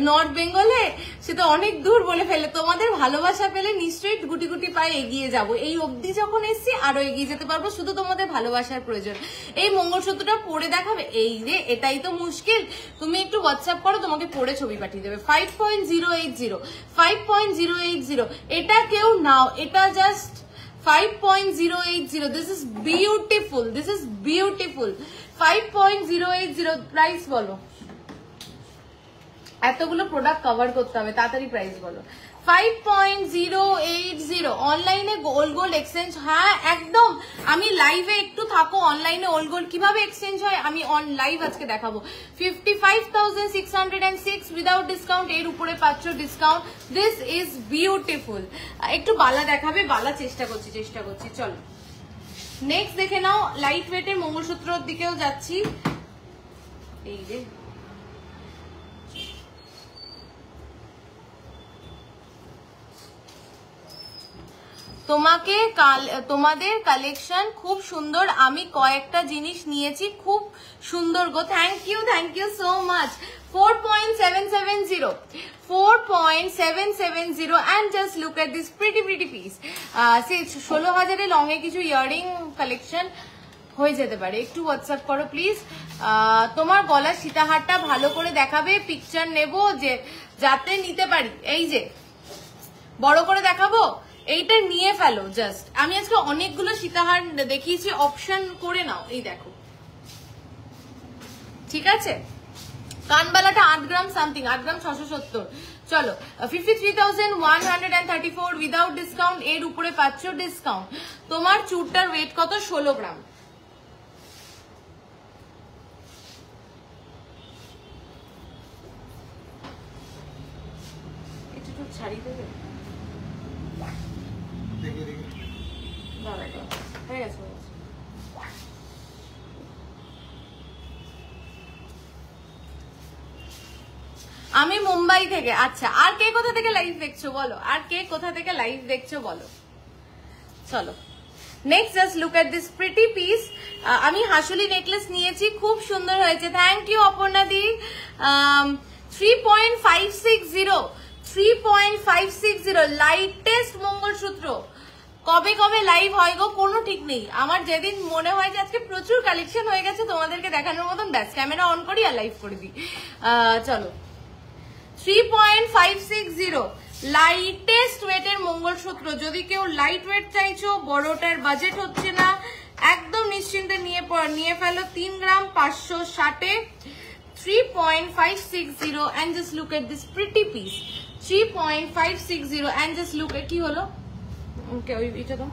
নর্থ বেঙ্গলে সে তো অনেক দূর বলে ফেলে, তোমাদের ভালোবাসা পেলে নিশ্চয়ই গুটি গুটি পায়ে এগিয়ে যাব। এই অবধি যখন এসছি আরো এগিয়ে যেতে পারবো, শুধু তোমাদের ভালোবাসার প্রয়োজন। এই মঙ্গলসূত্রটা পরে দেখাবে, এই রে এটাই তো মুশকিল। তুমি একটু হোয়াটসঅ্যাপ করো, তোমাকে পরে ছবি পাঠিয়ে দেবে। 5.080 এটা কেউ নাও, এটা just 5.080। This is beautiful, this is beautiful. 5.080 price বলো। এতগুলো প্রোডাক্ট কভার করতে হবে, তাড়াতাড়ি প্রাইস বলো। 5.080 অনলাইনে ওল্ড গোল্ড এক্সচেঞ্জ। হ্যাঁ একদম, আমি লাইভে একটু থাকো, অনলাইনে ওল্ড গোল্ড কিভাবে এক্সচেঞ্জ হয় আমি অন লাইভ আজকে দেখাবো। 55,606 উইদাউট ডিসকাউন্ট, এর উপরে পাচ্ছ ডিসকাউন্ট। This is beautiful. একটু বালা দেখাবে, বালা চেষ্টা করছি। চলো নেক্সট দেখে নাও, লাইট ওয়েটের মঙ্গলসূত্রের দিকেও যাচ্ছি। এই যে তোমাদের কালেকশন খুব সুন্দর, আমি কয়েকটা জিনিস নিয়েছি, খুব সুন্দর গো। Thank you so much. 4.770 and just look at this pretty piece। 16,000 long এ কিছু ইয়ারিং কালেকশন হয়ে যেতে পারে, একটু হোয়াটসঅ্যাপ করো প্লিজ। তোমার গলার সীতাহারটা ভালো করে দেখাবে, পিকচার নেব যে যাতে নিতে পারি। এই যে বড় করে দেখাবো, এইটা নিয়ে ফেলো জাস্ট। আমি আজকে অনেকগুলো সীতাহার দেখিয়েছি, অপশন করে নাও। এই দেখো, ঠিক আছে। কানবালাটা 8 গ্রাম সামথিং, 8 গ্রাম 670। চলো 53,134 উইদাউট ডিসকাউন্ট, এর উপরে পাচ্ছ ডিসকাউন্ট। তোমার চুরটার ওয়েট কত? 16 গ্রাম। একটু ছাড়িয়ে দেবে, হয়ে গেছে। আমি মুম্বাই থেকে। আচ্ছা, আর কে কোথা থেকে লাইভ দেখছো বলো, চলো next just look at this pretty piece. আমি হাসুলি নেকলেস নিয়েছি, খুব সুন্দর হয়েছে। Thank you Aparna di. 3.560 lightest mangalsutra. কবে লাইভ হয় গো কোনো ঠিক নেই আমার। যেদিন মনে হয় যে আজকে প্রচুর কালেকশন হয়ে গেছে তোমাদেরকে দেখানোর মতন, ব্যাস ক্যামেরা অন করি আর লাইভ করে দিই। চলো 3.560 লাইটেস্ট ওয়েটের মঙ্গলসূত্র। যদি কেউ লাইট ওয়েট চাইছো, বড়টার বাজেট হচ্ছে না, একদম নিশ্চিন্তে নিয়ে ফেলো। 3 গ্রাম 560 3.560 and just look at this pretty piece। 3.560 and just look at কি হলো, ওকে ওই এটা তো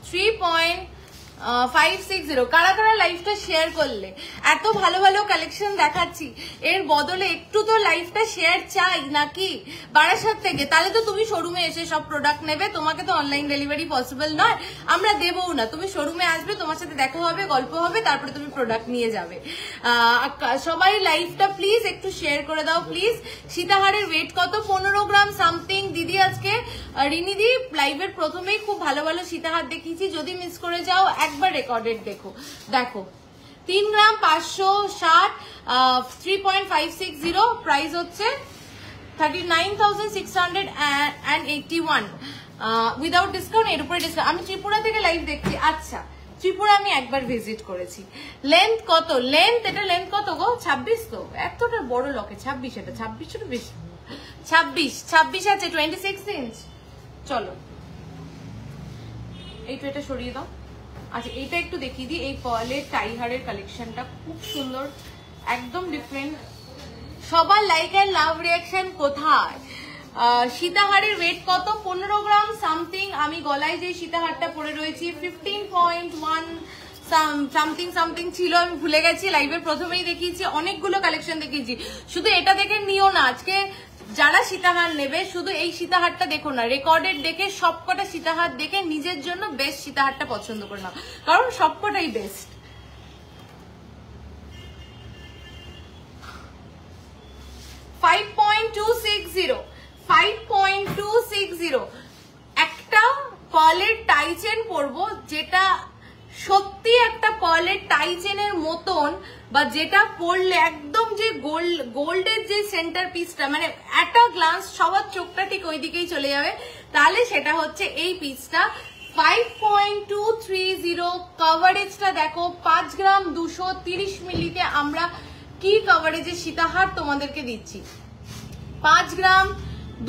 3.560। কারা লাইভটা শেয়ার করলে, এত ভালো কালেকশন দেখাচ্ছি, এর বদলে একটু তো লাইভটা শেয়ার চাই নাকি বারাসাত থেকে? তাহলে তো তুমি শোরুমে এসে সব প্রোডাক্ট নেবে, তোমাকে তো অনলাইন ডেলিভারি পসিবল নয়, আমরা দেবও না। তুমি শোরুমে আসবে, তোমার সাথে দেখা হবে, গল্প হবে, তারপরে তুমি প্রোডাক্ট নিয়ে যাবে। সবাই লাইভটা প্লিজ একটু শেয়ার করে দাও প্লিজ। সীতাহারের ওয়েট কত? 15 গ্রাম সামথিং। দিদি আজকে রিনিদি লাইভের প্রথমেই খুব ভালো সীতাহার দেখিয়েছি, যদি মিস করে যাও একবার রেকর্ডেড দেখো। দেখো 3 গ্রাম 560, 3.560, প্রাইস হচ্ছে 39,681 উইদাউট ডিসকাউন্ট। এর উপরে ডিসকাউন্ট। আমি ত্রিপুরা থেকে লাইভ দেখছি। আচ্ছা, ত্রিপুরা আমি একবার ভিজিট করেছি। লেন্থ কত? এটা লেন্থ কত গো? 26 তো? এতটা বড় লকে 26, এটা 26 ছোট বেশি, 26 আছে 26 ইঞ্চ। চলো এটা সরিয়ে দাও। আচ্ছা, এটা একটু দেখিয়ে দিই। এই পার্লের টাইহারের কালেকশনটা খুব সুন্দর, একদম ডিফারেন্ট। সবার লাইক এন্ড লাভ রিয়াকশন কোথায়? সীতাহারের ওয়েট কত? 15 গ্রাম সামথিং। আমি গলায় যে সীতাহারটা পরে রয়েছি 15.1 সামথিং ছিল, আমি ভুলে গেছি। লাইভের প্রথমেই দেখিয়েছি, অনেকগুলো কালেকশন দেখিয়েছি। শুধু এটা দেখে নিও না, আজকে যারা সীতাহার নেবে শুধু এই সীতাহারটা দেখো না, রেকর্ডেড দেখে সবকটা সীতাহার দেখে নিজের জন্য বেস্ট সীতাহারটা পছন্দ করে নাও, কারণ সবকটাই বেস্ট। $5.260 একটা পার্লের টাই চেন পরবো, যেটা সত্যি একটা পার্লের টাই চেনের মতন, বা যেটা পরলে একদম যে গোল্ডের যে সেন্টার পিসটা, মানে একটা গ্লান্স সবার চোখটা ঠিক ওই দিকেই চলে যাবে, তাহলে সেটা হচ্ছে এই পিসটা। 5.230 কভারেজটা দেখো। 5 গ্রাম 230 মিলিতে আমরা কি কভারেজের সীতাহার তোমাদেরকে দিচ্ছি। 5 গ্রাম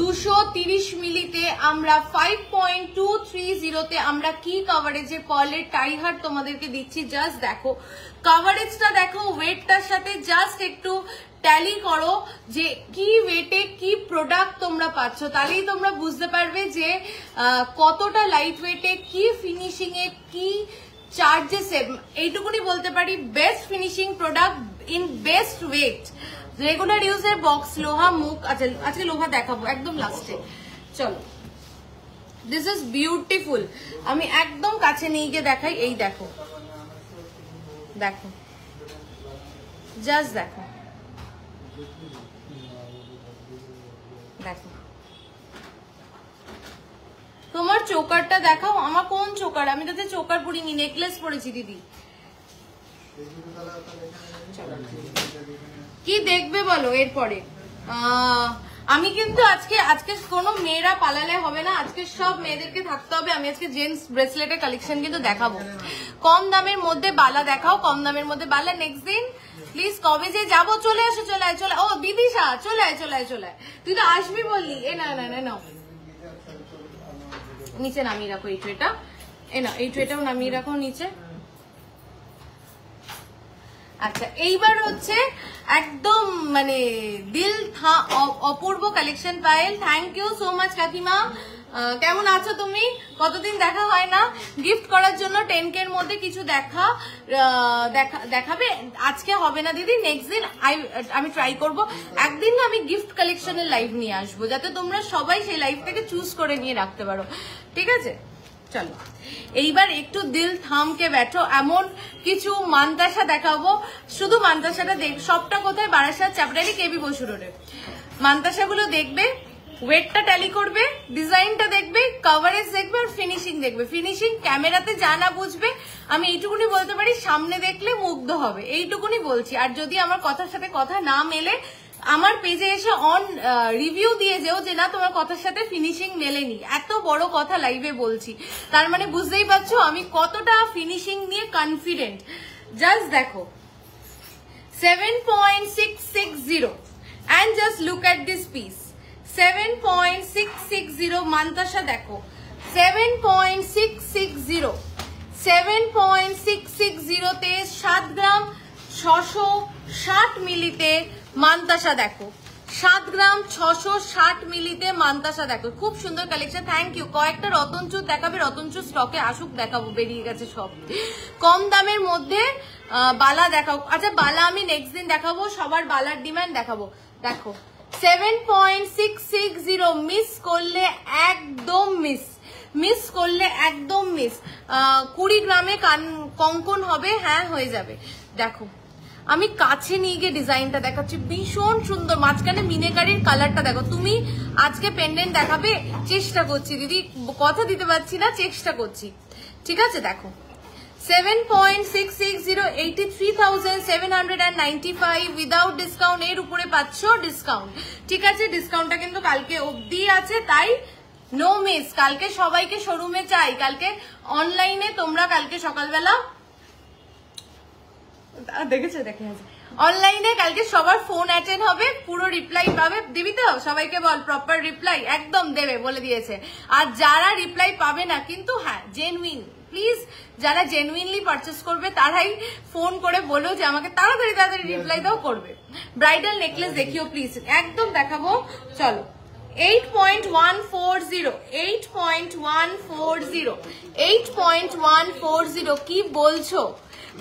230 মিলিতে আমরা 5.230 আমরা কি কভারেজের পার্লের টাইহার তোমাদেরকে দিচ্ছি। জাস্ট দেখো কভারেজটা, দেখো ওয়েটটার সাথে জাস্ট একটু ট্যালি করো যে কি ওয়েটে কি প্রোডাক্ট তোমরা পাচ্ছ, তাহলেই তোমরা বুঝতে পারবে যে কতটা লাইট ওয়েটে, কি ফিনিশিং এ, কি চার্জেসে। এইটুকুনি বলতে পারি best finishing product in best weight, regular ইউজের বক্স, লোহা মুখ। আচ্ছা, আজকে লোহা দেখাবো একদম লাস্টে। চলো, দিস ইজ বিউটিফুল। আমি একদম কাছে নিয়ে গিয়ে দেখাই। এই দেখো, দেখো, জাস্ট দেখো, দেখো। তোমার চোকারটা দেখাও। আমার কোন চোকার? আমি তাতে চোকার পরিনি, নেকলেস পরেছি দিদি। কি দেখবে বলো এরপরে? আমি কিন্তু আজকে কোনো মেয়েরা পালালে হবে না, আজকে সব মেয়েদেরকে থাকতে হবে। আমি আজকে জেন্টস ব্রেসলেটের কালেকশন কিন্তু দেখাবো। কম দামের মধ্যে বালা দেখাও, কম দামের মধ্যে বালা। নেক্সট দিন প্লিজ কবে যে যাবো, চলে আসো, চলে আয়, চলে। ও বিদিশা, চলে আয়, চলে আয়, চলে আয়। তুই তো আসবি বললি। এ না না না না, নিচে নামিয়ে রাখো এই ট্রেটা। এ না, এই ট্রেটাও নামিয়ে রাখো নিচে। আচ্ছা, এইবার হচ্ছে একদম মানে দিল অপূর্ব কালেকশন পায়েল। থ্যাংক ইউ সো মাচ কাকিমা। কেমন আছো তুমি? কতদিন দেখা হয় না। গিফট করার জন্য 10K এর মধ্যে কিছু দেখাবে। আজকে হবে না দিদি, নেক্সট দিন আমি ট্রাই করব। একদিন না আমি গিফট কালেকশনের লাইভ নিয়ে আসবো, যাতে তোমরা সবাই সেই লাইভটাকে চুজ করে নিয়ে রাখতে পারো। ঠিক আছে, চলো এইবার একটু দিল থামকে ব্যাঠো। এমন কিছু মান্তাসা দেখাবো, শুধু মান্তাসাটা দেখ। সবটা কোথায়? বারাসাত, চাপড়ালি, কেবি বসু রোডে। মান্তাসাগুলো দেখবে, ওয়েটটা ট্যালি করবে, ডিজাইনটা দেখবে, কভারেজ দেখবে, আর ফিনিশিং দেখবে। ফিনিশিং ক্যামেরাতে যা না বুঝবে, আমি এইটুকুনি বলতে পারি, সামনে দেখলে মুগ্ধ হবে, এইটুকুনি বলছি। আর যদি আমার কথার সাথে কথা না মেলে, আমার পেজে এসে অন রিভিউ দিয়ে যেও যে না তোমার কথার সাথে ফিনিশিং মেলেনি। এত বড় কথা লাইভে বলছি, তার মানে বুঝতেই পারছো আমি কতটা ফিনিশিং নিয়ে কনফিডেন্ট। জাস্ট দেখো 7.660 and just look at this piece. 7.660 mantasha দেখো, 7.660 তে 7 গ্রাম 660 মিলিতে মান্তাসা দেখো। 7 গ্রাম 660 মিলিতে মান্তাসা দেখো। খুব সুন্দর কালেকশন। Thank you. কয়েকটা রতনচুর দেখাবে, রতনচুর স্টকে আসুক, দেখাবো, বেরিয়ে গেছে সব। কম দামের মধ্যে বালা দেখাও। আচ্ছা, বালা আমি নেক্সট দিন দেখাবো, সবার বালার ডিমান্ড দেখাবো। দেখো 7.660 মিস করলে একদম মিস করলে একদম মিস। 20 গ্রামে কঙ্কন হবে, হ্যাঁ হয়ে যাবে। দেখো আমি কাছে নিয়ে গিয়ে ডিজাইনটা দেখাচ্ছি, ভীষণ সুন্দর। মাঝখানে মিনেকারির কালারটা দেখো। তুমি আজকে পেন্ডেন্ট দেখাবে, চেষ্টা করছি দিদি, কথা দিতে পারছি না, চেষ্টা করছি। ঠিক আছে, দেখো 7.660 83,795 উইদাউট ডিসকাউন্ট, এর উপরে পাচ্ছ ডিসকাউন্ট। ঠিক আছে, ডিসকাউন্টটা কিন্তু কালকে অবধি আছে, তাই নো মিস। কালকে সবাইকে শোরুমে চাই, কালকে অনলাইনে তোমরা কালকে সকালবেলা দেখেছে অনলাইনে কালকে সবার ফোন অ্যাটেন্ড হবে, পুরো রিপ্লাই পাবে। দিবি তো সবাইকে বল, প্রপার রিপ্লাই একদম দেবে বলে দিয়েছে। আর যারা রিপ্লাই পাবে না কিন্তু হ্যাঁ জেনুইন, প্লিজ যারা জেনুইনলি পারচেস করবে তারাই ফোন করে বলো যে আমাকে তাড়াতাড়ি তাড়াতাড়ি রিপ্লাই দাও করবে। ব্রাইডাল নেকলেস দেখিও প্লিজ, একদম দেখাবো। চলো 8.140 8.140 8.140 কি বলছো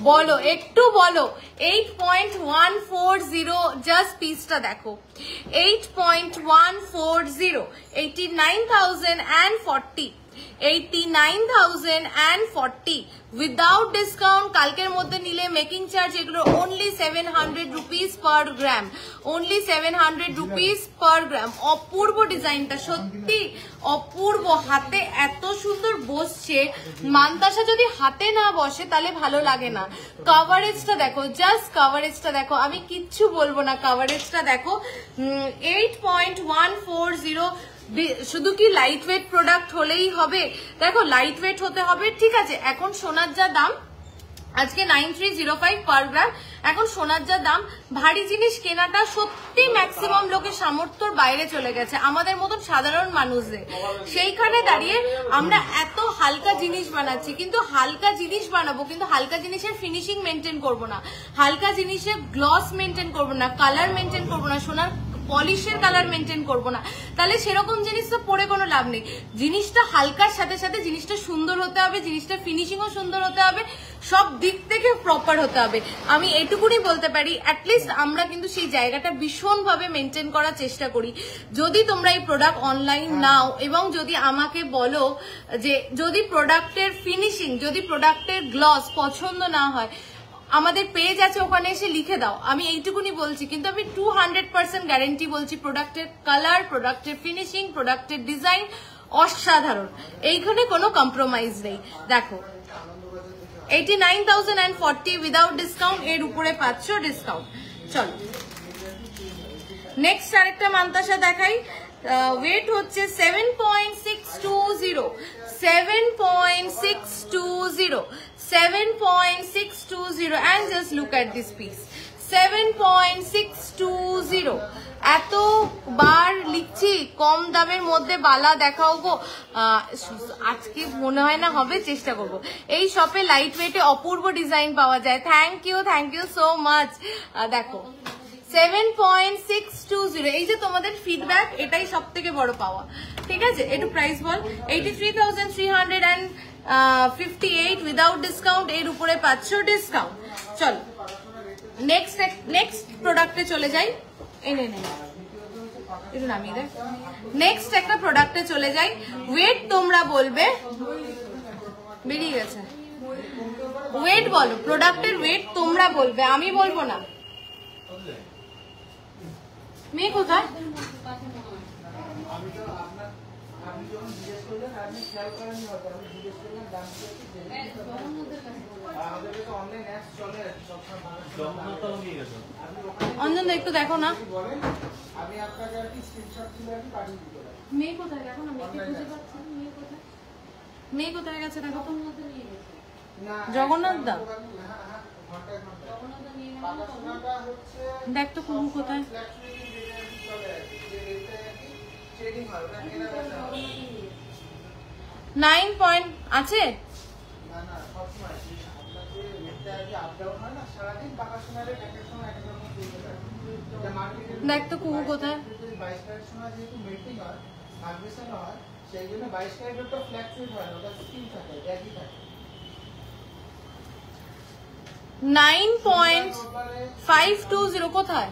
বলো, একটু বলো। 8.140 জাস্ট পিসটা দেখো। 8.140 89,040 89,040 উইদাউট ডিসকাউন্ট। কালকের মধ্যে নিলে মেকিং চার্জ এগুলো only 700 rupees per gram, only 700 rupees per গ্রাম। অপূর্ব ডিজাইনটা, সত্যি অপূর্ব, হাতে এত সুন্দর বসছে। মানতাসা যদি হাতে না বসে তাহলে ভালো লাগে না। কভারেজটা দেখো, জাস্ট কভারেজটা দেখো, আমি কিচ্ছু বলবো না, কভারেজটা দেখো। 8.140 শুধু কি লাইট ওয়েট প্রোডাক্ট হলেই হবে? দেখো লাইট ওয়েট হতে হবে, ঠিক আছে। এখন সোনার যা দাম, আজকে 9305 পার গ্রাম, এখন সোনার যা দাম, ভারী জিনিস কেনাটা সত্যি ম্যাক্সিমাম লোকের সামর্থ্যর বাইরে চলে গেছে, আমাদের মতন সাধারণ মানুষদের। সেইখানে দাঁড়িয়ে আমরা এত হালকা জিনিস বানাচ্ছি, কিন্তু হালকা জিনিস বানাবো কিন্তু হালকা জিনিসের ফিনিশিং মেনটেন করবো না, হালকা জিনিসের গ্লস মেনটেন করবো না, কালার মেনটেন করবো না, সোনার পলিশের কালার মেনটেন করবো না, তাহলে সেরকম জিনিস তো পরে কোনো লাভ নেই। জিনিসটা হালকার সাথে সাথে জিনিসটা সুন্দর হতে হবে, জিনিসটা ফিনিশিংও সুন্দর হতে হবে, সব দিক থেকে প্রপার হতে হবে। আমি এটুকুনি বলতে পারি, অ্যাটলিস্ট আমরা কিন্তু সেই জায়গাটা ভীষণভাবে মেনটেন করার চেষ্টা করি। যদি তোমরা এই প্রোডাক্ট অনলাইন নাও এবং যদি আমাকে বলো যে যদি প্রোডাক্টের ফিনিশিং, যদি প্রোডাক্টের গ্লস পছন্দ না হয়, আমাদের পেজ আছে, ওখানে এসে লিখে দাও, আমি এইটুকুনি বলছি। কিন্তু আমি 200% গ্যারেন্টি বলছি, প্রোডাক্টের কালার, প্রোডাক্টের ফিনিশিং, প্রোডাক্টের ডিজাইন অসাধারণ, এইখানে কোনো কম্প্রোমাইজ নেই। দেখো 89,040 উইদাউট ডিসকাউন্ট, এর উপরে পাচ্ছ ডিসকাউন্ট। চলো নেক্সট আরেকটা মানতাসা দেখাই। ওয়েট হচ্ছে 7.620 7.620 7.620 and just look at this piece 7.620। এতবার লিখছি কম দামের মধ্যে বালা দেখাও গো, আজকে মনে হয় না হবে, চেষ্টা করবো। এই শপে লাইট ওয়েটে অপূর্ব ডিজাইন পাওয়া যায়। Thank you so much. দেখো 7.620, এই যে তোমাদের ফিডব্যাক, এটাই সব থেকে বড় পাওয়া। ঠিক আছে, একটু প্রাইস বল। 83,358 উইদাউট ডিসকাউন্ট, এর উপরে পাচ্ছ ডিসকাউন্ট। চলো নেক্সট প্রোডাক্টে চলে যাই। একটু নামিয়ে দেয়। নেক্সট একটা প্রোডাক্টে চলে যাই। ওয়েট তোমরা বলবে, বেরিয়ে গেছে। ওয়েট বলো, প্রোডাক্টের ওয়েট তোমরা বলবে, আমি বলবো না। মেয়ে কোথায়? অঞ্জন একটু দেখো না, মেয়ে কোথায় দেখো না, মেয়ে কোথায় গেছে দেখো তো। জগন্নাথ দা দেখ তো কুমু কোথায়। 9 পয়েন্ট আছে। দেখ তো কুমু কোথায়। 9.520 কোথায়?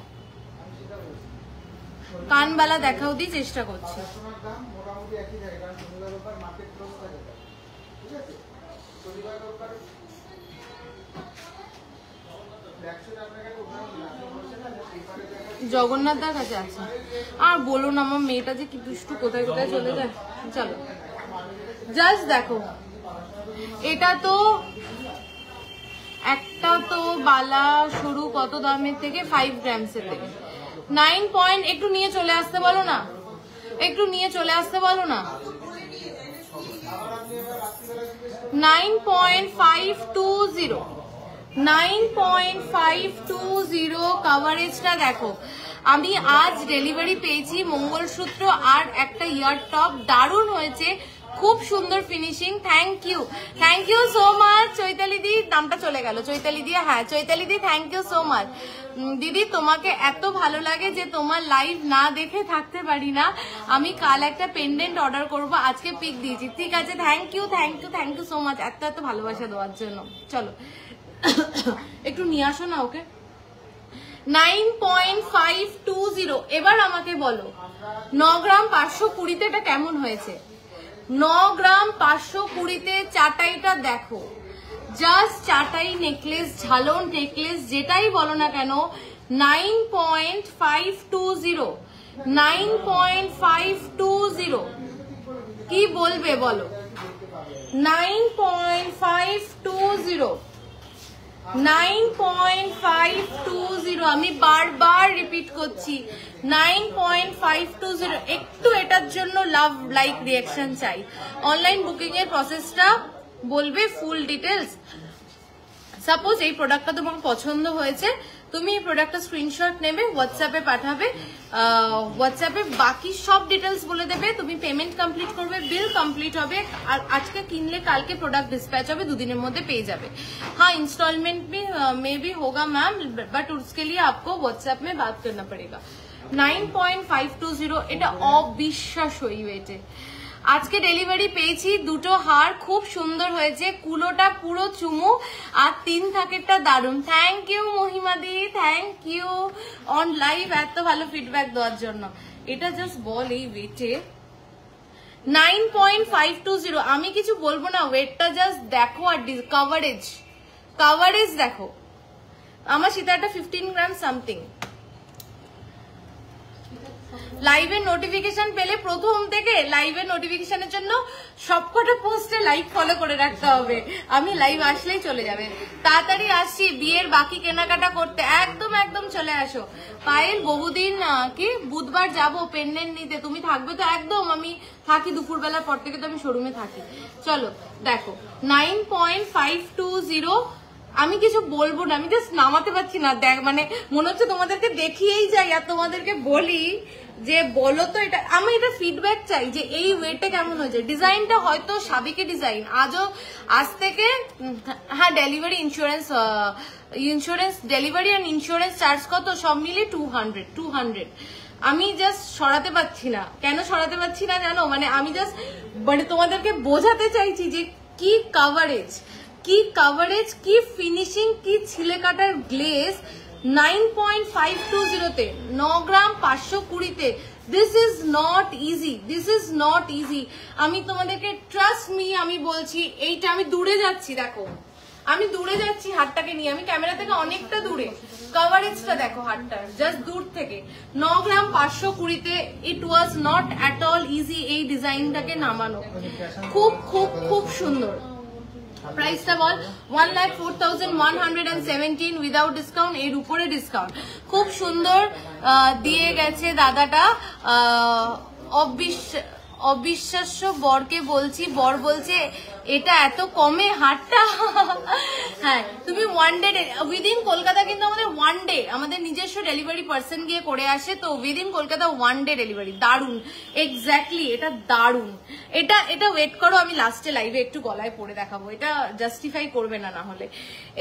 কানবালা দেখাও দি, চেষ্টা করছি। জগন্নাথ দার কাছে আছে। আর বলো না, আমার মেয়েটা যে কি দুষ্টু, কোথায় কোথায় চলে যায়। চলো জাস্ট দেখো, এটা তো বালা শুরু কত দামের থেকে? 5 গ্রামসের থেকে। 9 পয়েন্ট, একটু নিয়ে চলে আসতে বলো না, একটু নিয়ে চলে আসতে বলো না। 9.520, 9.520 কভারেজটা দেখো। আমি আজ ডেলিভারি পেয়েছি মঙ্গলসূত্র আর একটা ইয়ার টপ, দারুণ হয়েছে, খুব সুন্দর finishing. Thank you so much Chaitali দি, নামটা চলে গেল, চৈতালি দি, হ্যাঁ চৈতালি দি, থ্যাংক ইউ সো মাচ। দিদি তোমাকে এত ভালো লাগে যে তোমার লাইভ না দেখে থাকতে পারি না। আমি কাল একটা পেন্ডেন্ট অর্ডার করব, আজকে পিক দিয়েছি। ঠিক আছে, থ্যাংক ইউ সো মাচ এত ভালোবাসা দেওয়ার জন্য। চলো একটু নিয়ে আসো না ওকে। 9.520। এবার আমাকে বলো 9 গ্রাম 520-তে এটা কেমন হয়েছে? 9 গ্রাম 520-তে চাটাইটা দেখো, জাস্ট চাটাই নেকলেস, ঝালন নেকলেস, যেটাই বলো না কেন। 9.520, 9.520 কি বলবে বলো? 9.520, 9.520 আমি বারবার রিপিট করছি, 9.520। একটু এটার জন্য লাভ লাইক রিয়াকশন চাই। অনলাইন বুকিং এর প্রসেসটা বলবে, ফুল ডিটেলস। সাপোজ এই প্রোডাক্টটা তোমার পছন্দ হয়েছে, তুমি এই প্রোডাক্টটা স্ক্রিনশট নেবে, হোয়াটসঅ্যাপে পাঠাবে, হোয়াটসঅ্যাপে বাকি সব ডিটেলস বলে দেবে, তুমি পেমেন্ট কমপ্লিট করবে, বিল কমপ্লিট হবে, আর আজকে কিনলে কালকে প্রোডাক্ট ডিসপ্যাচ হবে, 2 दिनों মধ্যে পেয়ে যাবে। हाँ इंस्टॉलमेंट भी मे भी होगा मैम, बट उसके लिए आपको व्हाट्सएप में बात करना पड़ेगा। 9.520 এটা অবিশ্বাস্যই হয়েছে। আজকে ডেলিভারি পেয়েছি, দুটো হার খুব সুন্দর হয়েছে, কুলোটা পুরো চুমু আর 3 থাকেরটা দারুণ। থ্যাংক ইউ মহিমাদি, থ্যাংক ইউ অন লাইভ এত ভালো ফিডব্যাক দেওয়ার জন্য। এটা জাস্ট বল এই ওয়েটে 9.520, আমি কিছু বলবো না, ওয়েটটা জাস্ট দেখো আর কভারেজ দেখো। আমার সীতাটা 15 গ্রাম সামথিং। লাইভের নোটিফিকেশন পেলে প্রথম থেকে লাইভের নোটিফিকেশনের জন্য সবকটা পোস্টে লাইক ফলো করে রাখতে হবে, আমি লাইভ আসলেই চলে যাবে। তাড়াতাড়ি আসছি বিয়ের বাকি কেনাকাটা করতে, একদম চলে আসো। পায়েল বহুদিন কি বুধবার যাব পেন্ডেন্ট নিতে, তুমি থাকবে তো? একদম, আমি থাকি দুপুরবেলার পর থেকে তো আমি শোরুমে থাকি। চলো দেখো 9.520, আমি কিছু বলবো না, আমি জাস্ট নামাতে পারছি না। দেখ মানে মনে হচ্ছে তোমাদেরকে দেখিয়েই যাই আর তোমাদেরকে বলি যে বলো তো এটা, আমি এটা ফিডব্যাক চাই যে এই ওয়েটে কেমন হয়েছে। ডিজাইনটা হয়তো সাবিকে ডিজাইন, আজ থেকে হ্যাঁ delivery insurance delivery and insurance charge কত সব মিলে 200। আমি জাস্ট সরাতে পারছি না। কেন সরাতে পারছি না জানো? মানে আমি জাস্ট মানে তোমাদেরকে বোঝাতে চাইছি যে কি কাভারেজ, কি ফিনিশিং, কি ছিলে কাটার গ্লেজ। 9.520-তে 9 গ্রাম 520-তে দিস ইজ নট ইজি। আমি তোমাদেরকে ট্রাস্ট মি আমি বলছি, এইটা আমি দূরে যাচ্ছি, দেখো আমি দূরে যাচ্ছি হাতটাকে নিয়ে, আমি ক্যামেরা থেকে অনেকটা দূরে। কভারেজটা দেখো হাতটার, জাস্ট দূর থেকে। 9 গ্রাম 520-তে it was not at all easy এই ডিজাইনটাকে নামানো। খুব সুন্দর। প্রাইসটা বল 1,04,117 উইদাউট ডিসকাউন্ট, এর উপরে ডিসকাউন্ট। খুব সুন্দর দিয়ে গেছে দাদাটা। অবিশ্বাস্য। বরকে বলছি, বর বলছে এটা এত কমে হাটটা। হ্যাঁ তুমি ওয়ান ডে উইদিন কলকাতা, কিন্তু আমাদের ওয়ান ডে আমাদের নিজস্ব ডেলিভারি পার্সন গিয়ে করে আসে, তো within Kolkata one day delivery. দারুন, এক্স্যাক্টলি এটা দারুন। এটা ওয়েট করো, আমি লাস্টে লাইভে একটু গলায় পরে দেখাবো, এটা জাস্টিফাই করবে না হলে।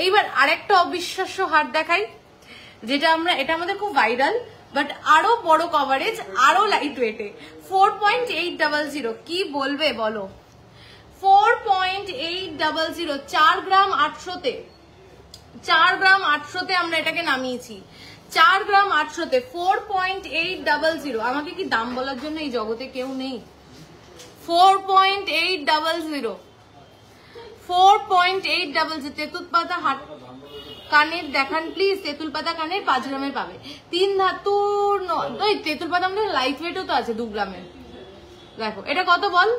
এইবার আরেকটা অবিশ্বাস্য হাট দেখাই, যেটা এটা আমাদের খুব ভাইরাল, বাট আরো বড় কভারেজ, আরো লাইট ওয়েটে। 4.800 কি বলবে বলো? 4.800, 4 গ্রাম 800-তে, 4 গ্রাম 800-তে আমরা এটাকে নামিয়েছি। 4 গ্রাম 800-তে 4.800। আমাকে কি দাম বলার জন্য এই জগতে কেউ নেই? 4.800, 4.800। তেঁতুল পাতা হাট কানের দেখান প্লিজ, তেঁতুল পাতা কানের 5 গ্রামের পাবে। 3 ধাতুর তেঁতুল পাতা আমাদের লাইট ওয়েটও তো আছে 2 গ্রামের। দেখো এটা কত বল?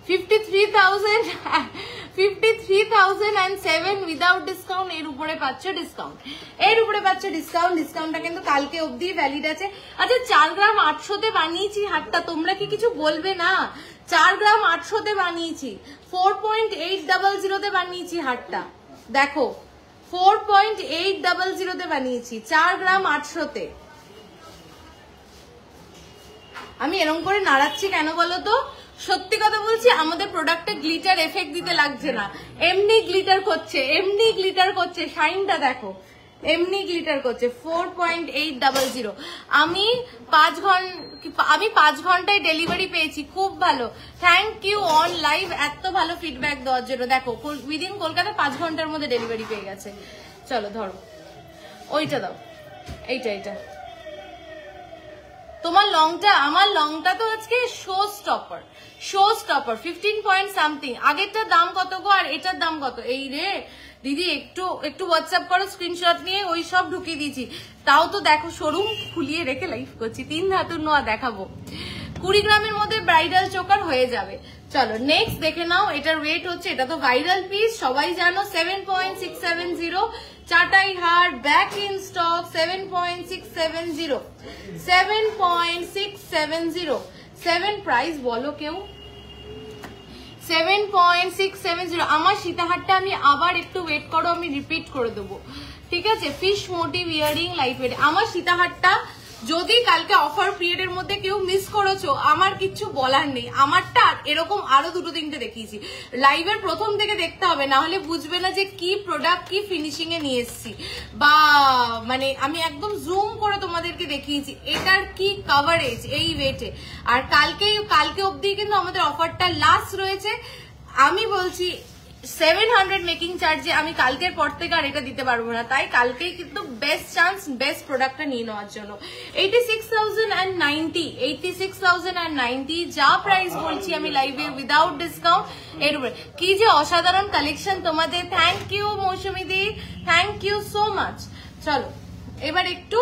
53,000 3007 উইদাউট ডিসকাউন্ট, এর উপরে পাচ্ছ ডিসকাউন্ট, এর উপরে পাচ্ছ ডিসকাউন্ট। ডিসকাউন্টটা কিন্তু কালকে অবধি ভ্যালিড আছে। আচ্ছা 4 গ্রাম 800-তে বানিয়েছি হাটটা, তোমরা কি কিছু বলবে না? 4 গ্রাম 800-তে বানিয়েছি, 4.800-তে বানিয়েছি হাটটা, দেখো 4.800-তে বানিয়েছি 4 গ্রাম 800-তে। আমি এরকম করে নাড়াচ্ছি কেন বলো তো? সত্যি কথা বলছি, আমাদের প্রোডাক্টে গ্লিটার এফেক্ট দিতে লাগছে না, এমনি গ্লিটার করছে, এমনি গ্লিটার করছে, শাইনটা দেখো, এমনি গ্লিটার করছে। 4.800। আমি 5 ঘন্টায় ডেলিভারি পেয়েছি, খুব ভালো, থ্যাংক ইউ অন লাইভ এত ভালো ফিডব্যাক দেওয়ার জন্য। দেখো উইদিন কলকাতা 5 ঘন্টার মধ্যে ডেলিভারি পেয়ে গেছে। চলো ধরো ওইটা দাও, এইটা তোমার লংটা, আমার লংটা তো আজকে শো স্টপার 15 পয়েন্ট সামথিং। আগেরটার দাম কত গো আর এটার দাম কত? এই রে দিদি একটু হোয়াটসঅ্যাপ করো, স্ক্রিনশট নিয়ে ওই সব ঢুকিয়ে দিয়েছি। তাও তো দেখো শোরুম খুলিয়ে রেখে লাইভ করছি, 3 ধাতুর নোয়া দেখাবো। 20 গ্রামের মধ্যে ব্রাইডাল চোকার হয়ে যাবে। চলো নেক্সট দেখে নাও, এটার ওয়েট হচ্ছে, এটা তো ভাইরাল পিস সবাই জানো, 7.670। চাটাই হাট ব্যাক ইন স্টক 7.670, 7 প্রাইস বলো কেউ, 7.670। আমার সীতাহারটা আমি আবার একটু ওয়েট করো, আমি রিপিট করে দেবো, ঠিক আছে? Fish motif earring light weight. আমার সীতাহারটা যদি কালকে অফার পিরিয়ডের মধ্যে কেউ মিস করেছো, আমার কিচ্ছু বলার নেই, আমারটা এরকম আরো 2-3টে দেখিয়েছি, লাইভের প্রথম থেকে দেখতে হবে, না হলে বুঝবে না যে কি প্রোডাক্ট কি ফিনিশিং এ নিয়ে এসেছি, বা মানে আমি একদম জুম করে তোমাদেরকে দেখিয়েছি এটার কি কভারেজ এই ওয়েটে। আর কালকে অবধি কিন্তু আমাদের অফারটা লাস্ট রয়েছে। আমি বলছি 700 মেকিং চার্জে আমি কালকের পর থেকে আর এটা দিতে পারবো না, তাই কালকেই কিন্তু বেস্ট চান্স বেস্ট প্রোডাক্টটা নিয়ে নেওয়ার জন্য। 86,090 যা প্রাইস বলছি আমি লাইভে উইদাউট ডিসকাউন্ট, এর উপরে কি যে অসাধারণ কালেকশন তোমাদের। থ্যাংক ইউ মৌসুমী দি, থ্যাংক ইউ সো মাচ। চলো এবার একটু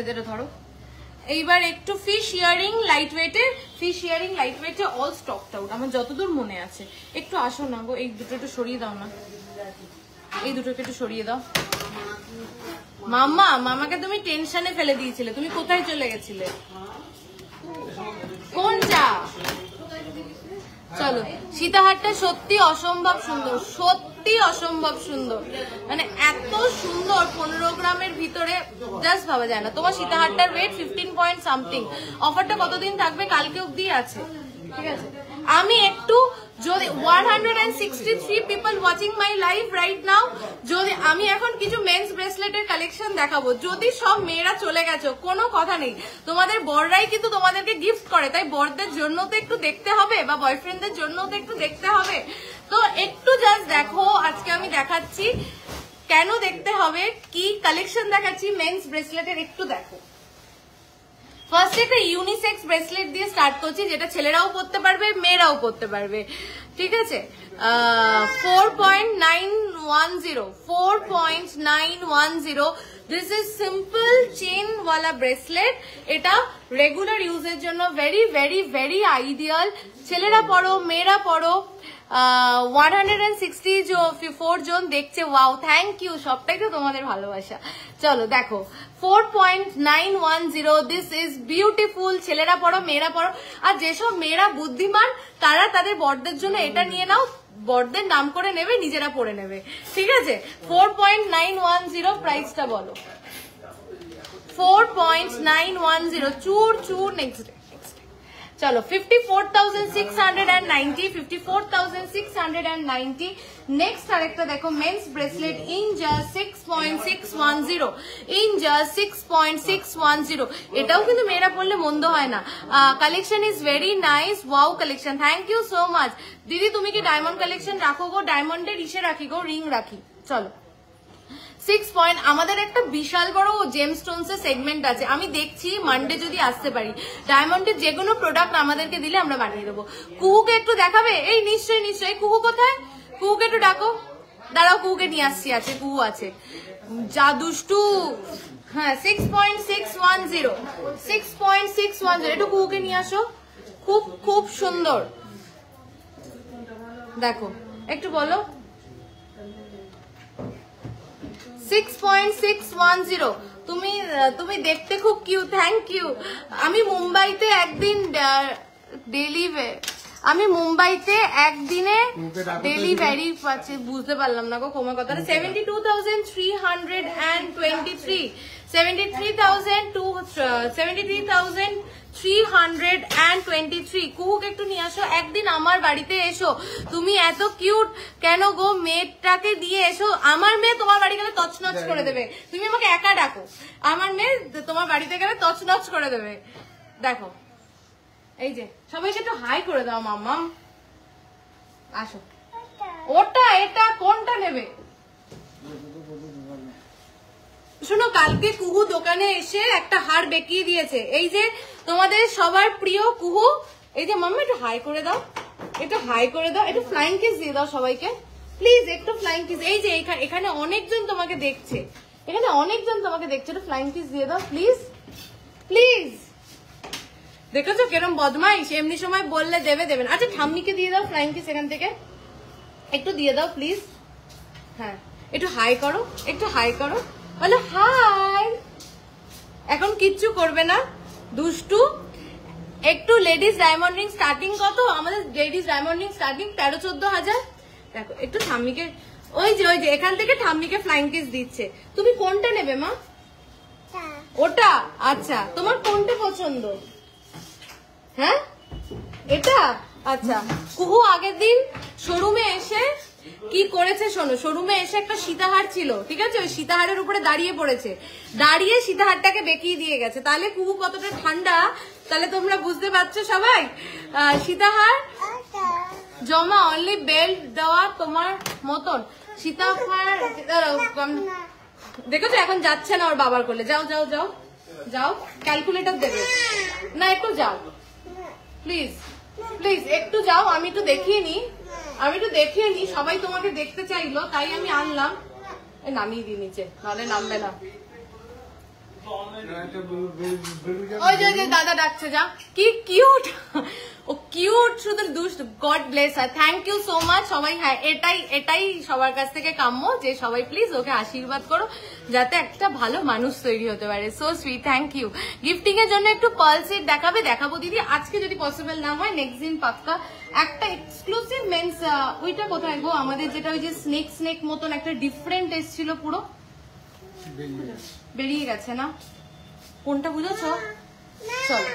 এদের ধরো, এইবার একটু ফিশ ইয়ারিং লাইট ওয়েটে অল স্টকড আউট আমার যতদূর মনে আছে। একটু আসো না গো, এই দুটো একটু সরিয়ে দাও না, এই দুটোকে একটু সরিয়ে দাও। মামাকে তুমি টেনশনে ফেলে দিয়েছিলে, তুমি কোথায় চলে গেছিলে? কোনটা? চলো সীতাহারটা সত্যি অসম্ভব সুন্দর, মানে এত সুন্দর 15 গ্রামের ভিতরে জাস্ট ভাবা যায় না। তোমার সীতাহারটার ওয়েট 15 পয়েন্ট সামথিং। অফারটা কতদিন থাকবে? কালকে অবধি আছে, ঠিক আছে? আমি একটু যদি 163 people watching my live right now, যদি আমি এখন কিছু মেন্স ব্রেসলেটের কালেকশন দেখাবো, যদি সব মেয়েরা চলে গেছো কোনো কথা নেই, তোমাদের বররাই কিন্তু তোমাদেরকে গিফট করে, তাই বরদের জন্য তো একটু দেখতে হবে, বা বয়ফ্রেন্ডদের জন্য তো একটু দেখতে হবে। তো একটু জাস্ট দেখো, আজকে আমি দেখাচ্ছি কেন দেখতে হবে, কি কালেকশন দেখাচ্ছি মেন্স ব্রেসলেটের, একটু দেখো। ফার্স্ট একটা ইউনিসেক্স ব্রেসলেট দিয়ে স্টার্ট করছি, যেটা ছেলেরাও পরতে পারবে মেয়েরাও পরতে পারবে, ঠিক আছে? 4.910 দিস ইজ সিম্পল চেন ওয়ালা ব্রেসলেট। এটা রেগুলার ইউজের জন্য ভেরি ভেরি ভেরি আইডিয়াল। ছেলেরা পরো মেয়েরা পরো। 164 জন দেখছে, ওয়াও থ্যাংক ইউ, সবটাই তো তোমাদের ভালোবাসা। চলো দেখো 4.910 দিস ইজ বিউটিফুল। ছেলেরা পড়ো মেয়েরা পড়ো, আর যেসব মেয়েরা বুদ্ধিমান তারা তাদের বরদের জন্য এটা নিয়ে নাও, বরদের নাম করে নেবে, নিজেরা পরে নেবে, ঠিক আছে? 4.910 প্রাইসটা বলো। 4.910 চুর। নেক্সট চলো 54,690 নেক্সট আরেকটা দেখো মেন্স ব্রেসলেট ইন জাস্ট 6.610 এটাও কিন্তু মেয়েরা পড়লে মন্দ হয় না। Collection is very nice, wow collection, thank you so much. দিদি তুমি কি ডায়মন্ড কালেকশন রাখো গো? ডায়মন্ডের ইসে রাখি গো, রিং রাখি। চলো 6 পয়েন্ট, আমাদের একটা বিশাল বড় জেমস্টোনস এর সেগমেন্ট আছে, আমি দেখছি মানডে যদি আসতে পারি, ডায়মন্ডের যে কোনো প্রোডাক্ট আমাদেরকে দিলে আমরা বানিয়ে দেবো। কুহুকে একটু দেখাবে? এই নিশ্চয়ই। কুহু কোথায়? কুহুকে একটু ডাকো, দাঁড়াও কুহুকে নিয়ে আসছি, আছে কুহু আছে, যা দুষ্টু। হ্যাঁ 6.610 একটু কুহুকে নিয়ে আসো, খুব সুন্দর। দেখো একটু বলো। 6.610। তুমি দেখতে খুব কিউট, থ্যাংক ইউ। আমি মুম্বাইতে একদিন ডেলিভারি পাচ্ছি, বুঝতে পারলাম না গো তোমার কথাটা। 72,323, 73,323। কুহুকে একটু নিয়ে আসো, একদিন আমার বাড়িতে এসো। তুমি এত কিউট কেন গো, মেয়েটাকে দিয়ে এসো। আমার মেয়ে তোমার বাড়ি গেলে তছনছ করে দেবে, তুমি আমাকে একা ডাকো। আমার মেয়ে তোমার বাড়িতে গেলে তছনছ করে দেবে। দেখো এই যে, সবাইকে একটু হাই করে দাও মাম্মাম। আসো। ওটা এটা কোনটা নেবে? শোনো, কালকে কুহু দোকানে এসে একটা হার বেঁকিয়ে দিয়েছে। এই যে তোমাদের সবার প্রিয় কুহু, এই যে মাম্মা একটু হাই করে দাও, একটু হাই করে দাও, একটু ফ্লাইং কিস দিয়ে দাও সবাইকে প্লিজ, একটু ফ্লাইং কিস। এই যে এখানে অনেকজন তোমাকে দেখছে, একটু ফ্লাইং কিস দিয়ে দাও প্লিজ প্লিজ। দেখেছো কেরম বদমাইশ, এমনি সময় বললে দেবেন। আচ্ছা ঠাম্মিকে দিয়ে দাও ফ্লাইং কিস এখান থেকে, একটু দিয়ে দাও প্লিজ। হ্যাঁ একটু হাই করো, বলো হাই। এখন কিচ্ছু করবে না দুষ্টু। একটু লেডিস ডায়মন্ড রিং স্টার্টিং কত আমাদের? লেডিস ডায়মন্ড রিং স্টার্টিং 13-14 হাজার। দেখো একটু ঠাম্মিকে, ওই যে এখান থেকে ঠাম্মিকে ফ্লাইং কিস দিচ্ছে। তুমি কোনটা নেবে মা? ওটা? আচ্ছা তোমার কোনটা পছন্দ? হ্যাঁ এটা? আচ্ছা কুহু আগের দিন শোরুমে এসে কি করেছে শোনো। শোরুমে এসে একটা সীতাহার ছিল, ঠিক আছে, ওই সীতাহারের উপরে দাঁড়িয়ে পড়েছে, দাঁড়িয়ে সীতাহারটাকে বেঁকিয়ে দিয়ে গেছে। তাহলে কুহু কতটা ঠান্ডা তাহলে তোমরা বুঝতে পারছো সবাই। সীতাহার জমা অনলি বেল্ট দেওয়া তোমার মতন। সীতাহার দেখেছো এখন যাচ্ছে না ওর বাবার কোলে। যাও যাও যাও যাও, ক্যালকুলেটর দেবে না, একটু যাও প্লিজ প্লিজ, একটু যাও। আমি একটু দেখিয়ে নি, সবাই তোমাকে দেখতে চাইলো তাই আমি আনলাম। নামিয়ে দিই নিচে, নাহলে নামবে না। ওই যে দাদা ডাকছে, যা। কি কিউট, ও কিউট, শুধু দুষ্ট। God bless her, thank you so much সবাই। হ্যাঁ এটাই সবার কাছ থেকে কাম্য, যে সবাই প্লিজ ওকে আশীর্বাদ করো যাতে একটা ভালো মানুষ তৈরি হতে পারে। So sweet, thank you. Gifting এর জন্য একটু পার্ল সেট দেখাবো দিদি, আজকে যদি পসিবল না হয় নেক্সট দিন পাক্কা। একটা এক্সক্লুসিভ মেন্স, ওইটা কোথায় গো আমাদের, যেটা ওই যে স্নেক মতন একটা ডিফারেন্ট এসেছিল, পুরো বেরিয়ে গেছে না? কোনটা বুঝেছো? চলো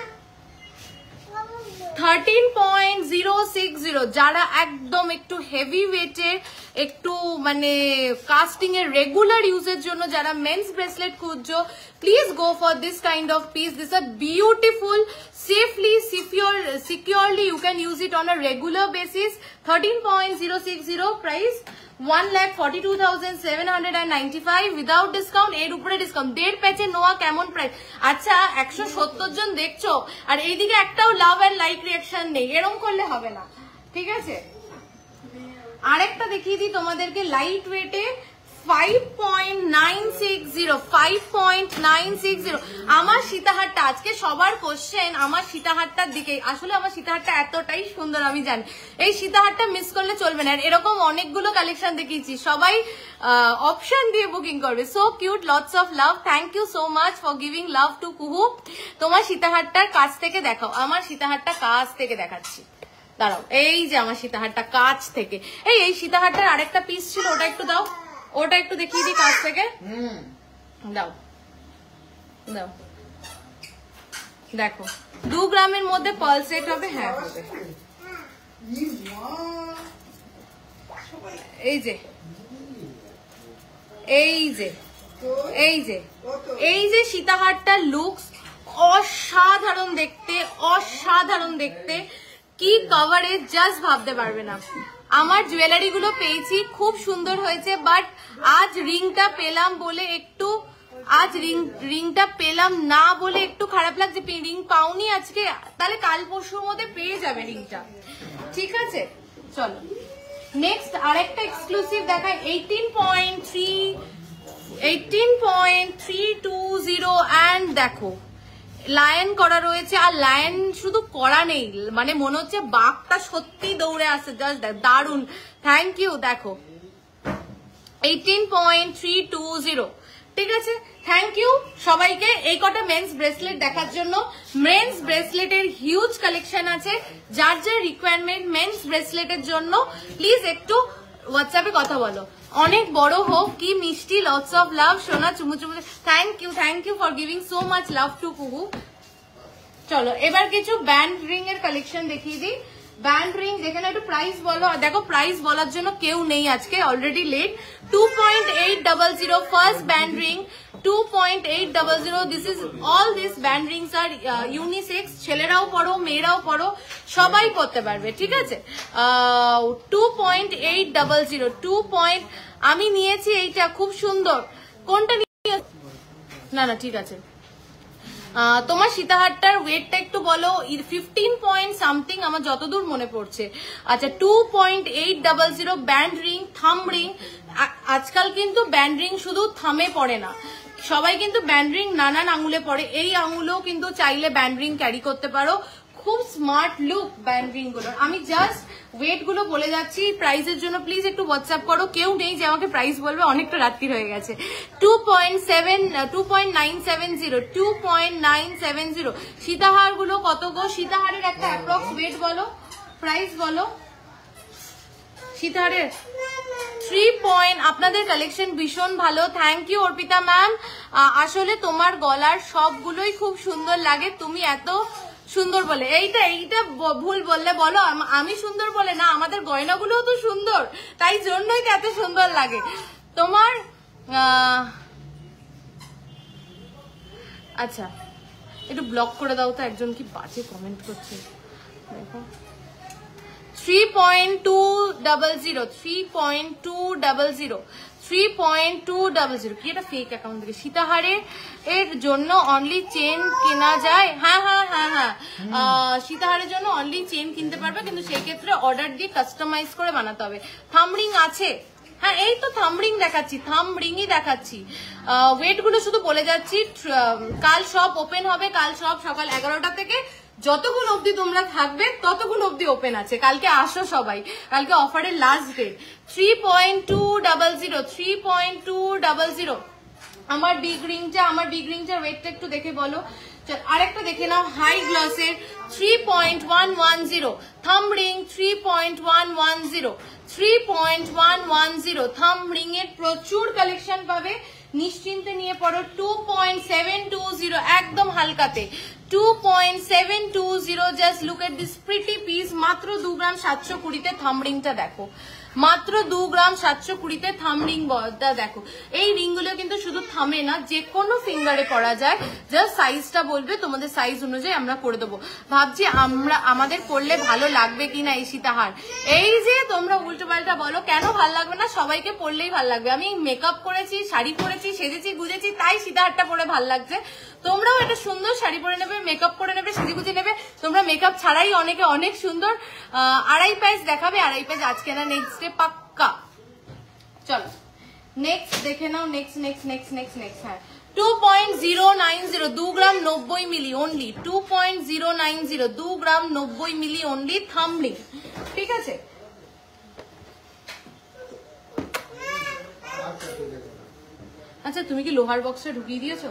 13.060, যারা একদম একটু হেভি ওয়েটের, একটু মানে কাস্টিং এর রেগুলার ইউজের জন্য যারা মেন্স ব্রেসলেট খুঁজছো, please go for this kind of piece. This are beautiful, safely, securely you can use it on a regular basis. 13.060 price, 1,42,795 without discount. এর উপরে ডিসকাউন্ট 1.5 প্যাচে নোয়া কেমন প্রাইস? আচ্ছা 170 জন দেখছো আর এইদিকে একটাও লাভ এন্ড লাইক রিঅ্যাকশন নেই, এরকম করলে হবে না, ঠিক আছে? আরেকটা দেখিয়ে দিই তোমাদেরকে লাইট ওয়েটে 5.960 আমার সীতাহারটা। আজকে সবার কোশ্চেন আমার সীতাহারটার দিকে, আসলে আমার সীতাহারটা এতটাই সুন্দর আমি জানি, এই সীতাহারটা মিস করলে চলবে না। এরকম অনেকগুলো কালেকশন দেখিয়েছি, সবাই অপশন দিয়ে বুকিং করবে। So cute, lots of love, thank you so much for giving love to Kuhu. তোমার সীতাহারটার কাছ থেকে দেখাও, আমার সীতাহারটা কাছ থেকে দেখাচ্ছি, দাঁড়াও। এই যে আমার সীতাহারটা কাছ থেকে, এই সীতাহারটার আরেকটা পিস ছিল, ওটা একটু দাও, ওটা একটু দেখিয়ে দিই কাছ থেকে। দাও দাও, দেখো 2 গ্রামের মধ্যে পার্ল সেট হবে। হ্যাঁ হবে। এই যে এই যে এই যে এই যে সীতাহারটার লুকস অসাধারণ দেখতে, অসাধারণ দেখতে। কি কভারেজ জাস্ট ভাবতে পারবে না। আমার জুয়েলারি গুলো পেয়েছি, খুব সুন্দর হয়েছে, বাট আজ রিংটা পেলাম বলে একটু, আজ রিংটা পেলাম না বলে একটু খারাপ লাগছে। রিং পাওনি আজকে, তাহলে কাল পরশুর মধ্যে পেয়ে যাবে রিংটা, ঠিক আছে? চলো নেক্সট আরেকটা এক্সক্লুসিভ দেখাই। 18.320 এন্ড দেখো লায়ন করা রয়েছে, আর লায়ন শুধু করা নেই, মানে মনে হচ্ছে বাঘটা সত্যি দৌড়ে আসছে, জাস্ট দারুন। Thank you. দেখো 18.320, ঠিক আছে, থ্যাংক ইউ সবাইকে। এই কটা মেন্স ব্রেসলেট দেখার জন্য। মেন্স ব্রেসলেটের হিউজ কালেকশন আছে, যার যার রিকোয়ারমেন্ট মেন্স ব্রেসলেটের জন্য প্লিজ একটু হোয়াটসঅ্যাপে কথা বলো। অনেক বড় হোক, কি মিষ্টি, লটস অফ লাভ সোনা, চুমু চুমু। Thank you for giving so much love to Kuhu. চলো এবার কিছু ব্যান্ড রিং এর কালেকশন দেখিয়ে দিই। ব্যান্ড রিং যেখানে একটু প্রাইস বলো, দেখো প্রাইস বলার জন্য কেউ নেই আজকে, already late. 2.800 first band ring, 2.800। This is all this band rings are unisex, ছেলেরাও পড়ো মেয়েরাও পড়ো, সবাই পড়তে পারবে, ঠিক আছে। 2.800, আমি নিয়েছি এইটা, খুব সুন্দর। কোনটা নিয়ে? না ঠিক আছে। তোমার সীতাহারটার ওয়েটটা একটু বলো। 15 পয়েন্ট সামথিং আমার যতদূর মনে পড়ছে। আচ্ছা 2.800 ব্যান্ড রিং, থাম রিং। আজকাল কিন্তু ব্যান্ড রিং শুধু থামে পড়ে না, সবাই কিন্তু ব্যান্ড রিং নানান আঙুলে পড়ে। এই আঙুলেও কিন্তু চাইলে ব্যান্ড রিং ক্যারি করতে পারো, খুব স্মার্ট লুক ব্যান্ড রিং গুলোর। আমি জাস্ট ওয়েট গুলো বলে যাচ্ছি, প্রাইসের জন্য প্লিজ একটু হোয়াটসঅ্যাপ করো। কেউ নেই যে আমাকে প্রাইস বলবে, অনেকটা রাত্রি হয়ে গেছে। 2.970 সীতাহার গুলো কত গো? সীতাহারের একটা অ্যাপ্রক্স ওয়েট বলো, প্রাইস বলো সীতাহারের। 3 আপনাদের কালেকশন ভীষণ ভালো, থ্যাংক ইউ অর্পিতা ম্যাম। আসলে তোমার গলার সবগুলোই খুব সুন্দর লাগে, তুমি এত সুন্দর বলে। এইটা ভুল বললে বলো, আমি সুন্দর বলে না, আমাদের গয়নাগুলোও তো সুন্দর, তাই জন্যই তো এত সুন্দর লাগে তোমার। আচ্ছা একটু ব্লক করে দাও তো, একজন কি বাজে কমেন্ট করছে দেখো। 3.200 কি এটা ফেক অ্যাকাউন্ট থেকে? সীতাহারের এর জন্য অনলি চেন কেনা যায়? হ্যাঁ, সীতাহারের জন্য অনলি চেন কিনতে পারবে, কিন্তু সেই ক্ষেত্রে অর্ডার দিয়ে কাস্টমাইজ করে বানাতে হবে। থামরিং আছে? হ্যাঁ এই তো থামরিং দেখাচ্ছি, থামরিংই দেখাচ্ছি। ওয়েট গুলো শুধু বলে যাচ্ছি। কাল শপ ওপেন হবে, কাল শপ সকাল 11টা থেকে যতক্ষণ অবধি তোমরা থাকবে ততক্ষণ অবধি ওপেন আছে। কালকে আসো সবাই, কালকে অফারের লাস্ট ডেট। 3.200 আমার বিগ রিংটা ওয়েটটা একটু দেখে বলো। আরেকটা দেখে নাও, হাই গ্লসের 3.110 থাম রিং, 3.110 থাম রিং এর প্রচুর কালেকশন পাবে, নিশ্চিন্তে নিয়ে পড়ো। 2.720 একদম হালকাতে, 2.720। Just look at this pretty piece. মাত্র 2 গ্রাম 720-তে থাম রিংটা দেখো, মাত্র 2 গ্রাম 720-তে থাম রিংটা দেখো। এই রিংগুলো কিন্তু শুধু থামে না, যে কোনো ফিঙ্গারে পরা যায়, জাস্ট সাইজটা বলবে, তোমাদের সাইজ অনুযায়ী আমরা করে দেবো। ভাবছি আমাদের পরলে ভালো লাগবে কিনা এই সীতাহার। এই যে তোমরা উল্টো পাল্টা বলো, কেন ভালো লাগবে না? সবাইকে পরলেই ভালো লাগবে। আমি মেকআপ করেছি, শাড়ি পরেছি, সেজেছি গুজেছি, তাই সীতাহারটা পরে ভালো লাগছে। তোমরাও একটা সুন্দর শাড়ি পরে নেবে, মেকআপ করে নেবে, সেজে গুজে নেবে। তোমরা মেকআপ ছাড়াই অনেকে অনেক সুন্দর। 2.5 প্রাইস দেখাবে, 2.5 প্রাইস আজকে না, নেক্সট ডে পাক্কা। চলো নেক্সট দেখে নাও, নেক্সট। হ্যাঁ 2.090 2 গ্রাম 90 মিলি অনলি, 2.090 2 গ্রাম 90 মিলি অনলি থামরিং, ঠিক আছে। আচ্ছা তুমি কি লোহার বক্সে ঢুকিয়ে দিয়েছো?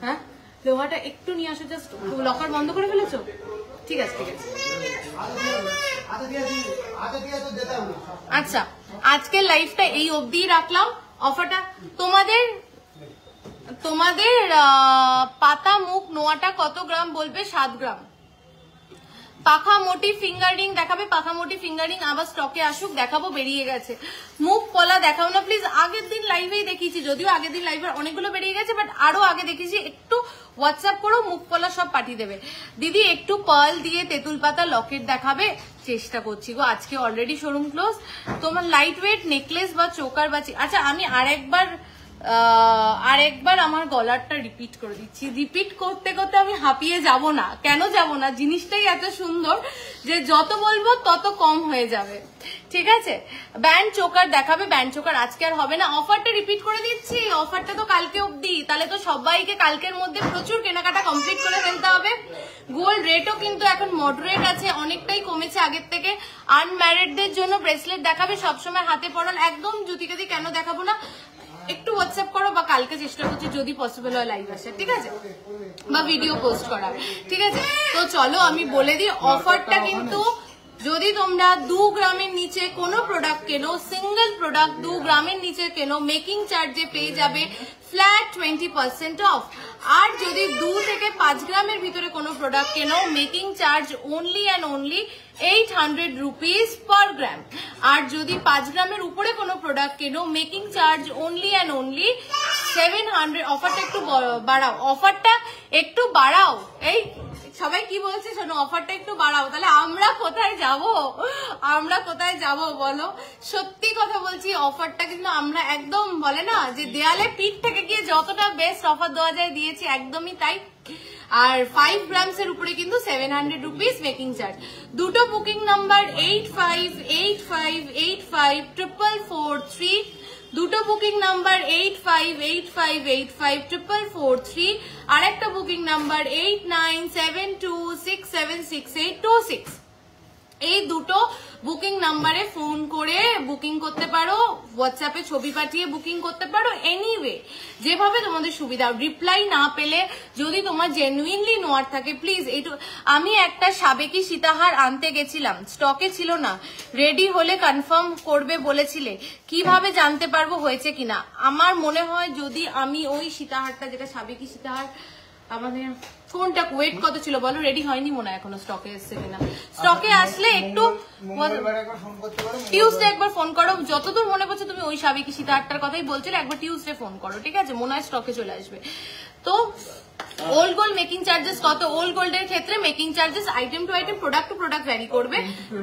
হ্যাঁ লোহাটা একটু নিয়ে আসো, জাস্ট লকার বন্ধ করে ফেলেছো? ঠিক আছে। আচ্ছা আজকের লাইভটা এই অবধি রাখলাম। অফারটা তোমাদের পাতা মুখ নোয়াটা কত গ্রাম বলবে? 7 গ্রাম। পাখামোটি ফিঙ্গার রিং দেখাবে, পাখামোটি ফিঙ্গার রিং আবার স্টকে আসুক, দেখাবো, বেরিয়ে গেছে। মুখ পলা দেখাও না প্লিজ। আগের দিন লাইভেই দেখিয়েছি, যদিও আগের দিন লাইভে অনেকগুলো বেরিয়ে গেছে, বাট আরো আগে দেখিয়েছি। একটু হোয়াটসঅ্যাপ করো, মুখ পলা সব পাঠিয়ে দেবে। দিদি একটু পার্ল দিয়ে তেঁতুল পাতা লকেট দেখাবে? চেষ্টা করছি গো, আজকে অলরেডি শোরুম ক্লোজ। তোমার লাইট ওয়েট নেকলেস বা চোকার বাচি। আচ্ছা আমি আরেকবার আরেকবার আমার গলারটা রিপিট করে দিচ্ছি। রিপিট করতে করতে আমি হাঁপিয়ে যাব না, কেন যাব না, জিনিসটাই এত সুন্দর যে যত বলবো তত কম হয়ে যাবে। ঠিক আছে, ব্যান্ড চোকার দেখাবে, ব্যান্ড চোকার আজকে আর হবে না। অফারটা রিপিট করে দিচ্ছি, অফারটা তো কালকে অবধি, তাহলে তো সবাইকে কালকের মধ্যে প্রচুর কেনাকাটা কমপ্লিট করে ফেলতে হবে। গোল্ড রেটও কিন্তু এখন মডারেট আছে, অনেকটাই কমেছে আগের থেকে। আনম্যারিডদের জন্য ব্রেসলেট দেখাবে, সবসময় হাতে পড়ান, একদম জুতিকাদি কেন দেখাবো না, একটু হোয়াটসঅ্যাপ করো বা কালকে চেষ্টা করছি যদি পসিবল হয় লাইভ আসে, ঠিক আছে, বা ভিডিও পোস্ট করার, ঠিক আছে। তো চলো আমি বলে দিই অফারটা কিন্তু যদি তোমরা 2 গ্রামের নিচে কোনো প্রোডাক্ট কেনো, সিঙ্গেল প্রোডাক্ট 2 গ্রামের নিচে কেনো, মেকিং চার্জে পেয়ে যাবে ফ্ল্যাট 20% অফ। আর যদি 2 থেকে 5 গ্রামের ভিতরে কোনো প্রোডাক্ট কেনো, making charge only and only 800 rupees per gram. আর যদি 5 গ্রামের উপরে কোনো প্রোডাক্ট কেনো, making charge only and only 700। অফারটা একটু বাড়াও, অফারটা একটু বাড়াও। এই সবাই কি বলছে শোনো, অফারটা একটু বাড়াও। তাহলে আমরা কোথায় যাব, আমরা কোথায় যাব বলো? সত্যি কথা বলছি, অফারটা কিন্তু আমরা একদম বলে না যে দেয়ালে পিঠ থেকে গিয়ে যতটা বেস্ট অফার দেওয়া যায় দিয়েছি, একদমই তাই। আর 5 গ্রামস এর উপরে কিন্তু 700 রুপিস মেকিং চার্জ। দুটো বুকিং নাম্বার 8585854443, দুটো বুকিং নাম্বার 8585854443, আর একটা বুকিং নাম্বার 8972676826। এই দুটো বুকিং নাম্বারে ফোন করে বুকিং করতে পারো, হোয়াটসঅ্যাপে ছবি পাঠিয়ে বুকিং করতে পারো, এনিওয়ে যেভাবে তোমাদের সুবিধা। রিপ্লাই না পেলে যদি তোমার জেনুইনলি নোয়ার থাকে প্লিজ এইটু। আমি একটা সাবেকি সীতাহার আনতে গেছিলাম, স্টকে ছিল না, রেডি হলে কনফার্ম করবে বলেছিলে, কিভাবে জানতে পারবো হয়েছে কিনা? আমার মনে হয় যদি আমি ওই সীতাহারটা, যেটা সাবেকি সীতাহার আমাদের, কোনটা ওয়েট কত ছিল বলো, রেডি হয়নি মনে হয় এখনো, স্টকে এসছে কিনা। স্টকে আসলে একটু টিউসডে একবার ফোন করো, যতদূর মনে পড়ছে তুমি ওই সাবেকি সীতাহারটার কথাই বলছিলে, একবার টিউসডে ফোন করো, ঠিক আছে, মনে হয় স্টকে চলে আসবে। তো ওল্ড গোল্ড মেকিং চার্জেস কত? ওল্ড গোল্ডের ক্ষেত্রে making charges item to item, product to product vary করবে,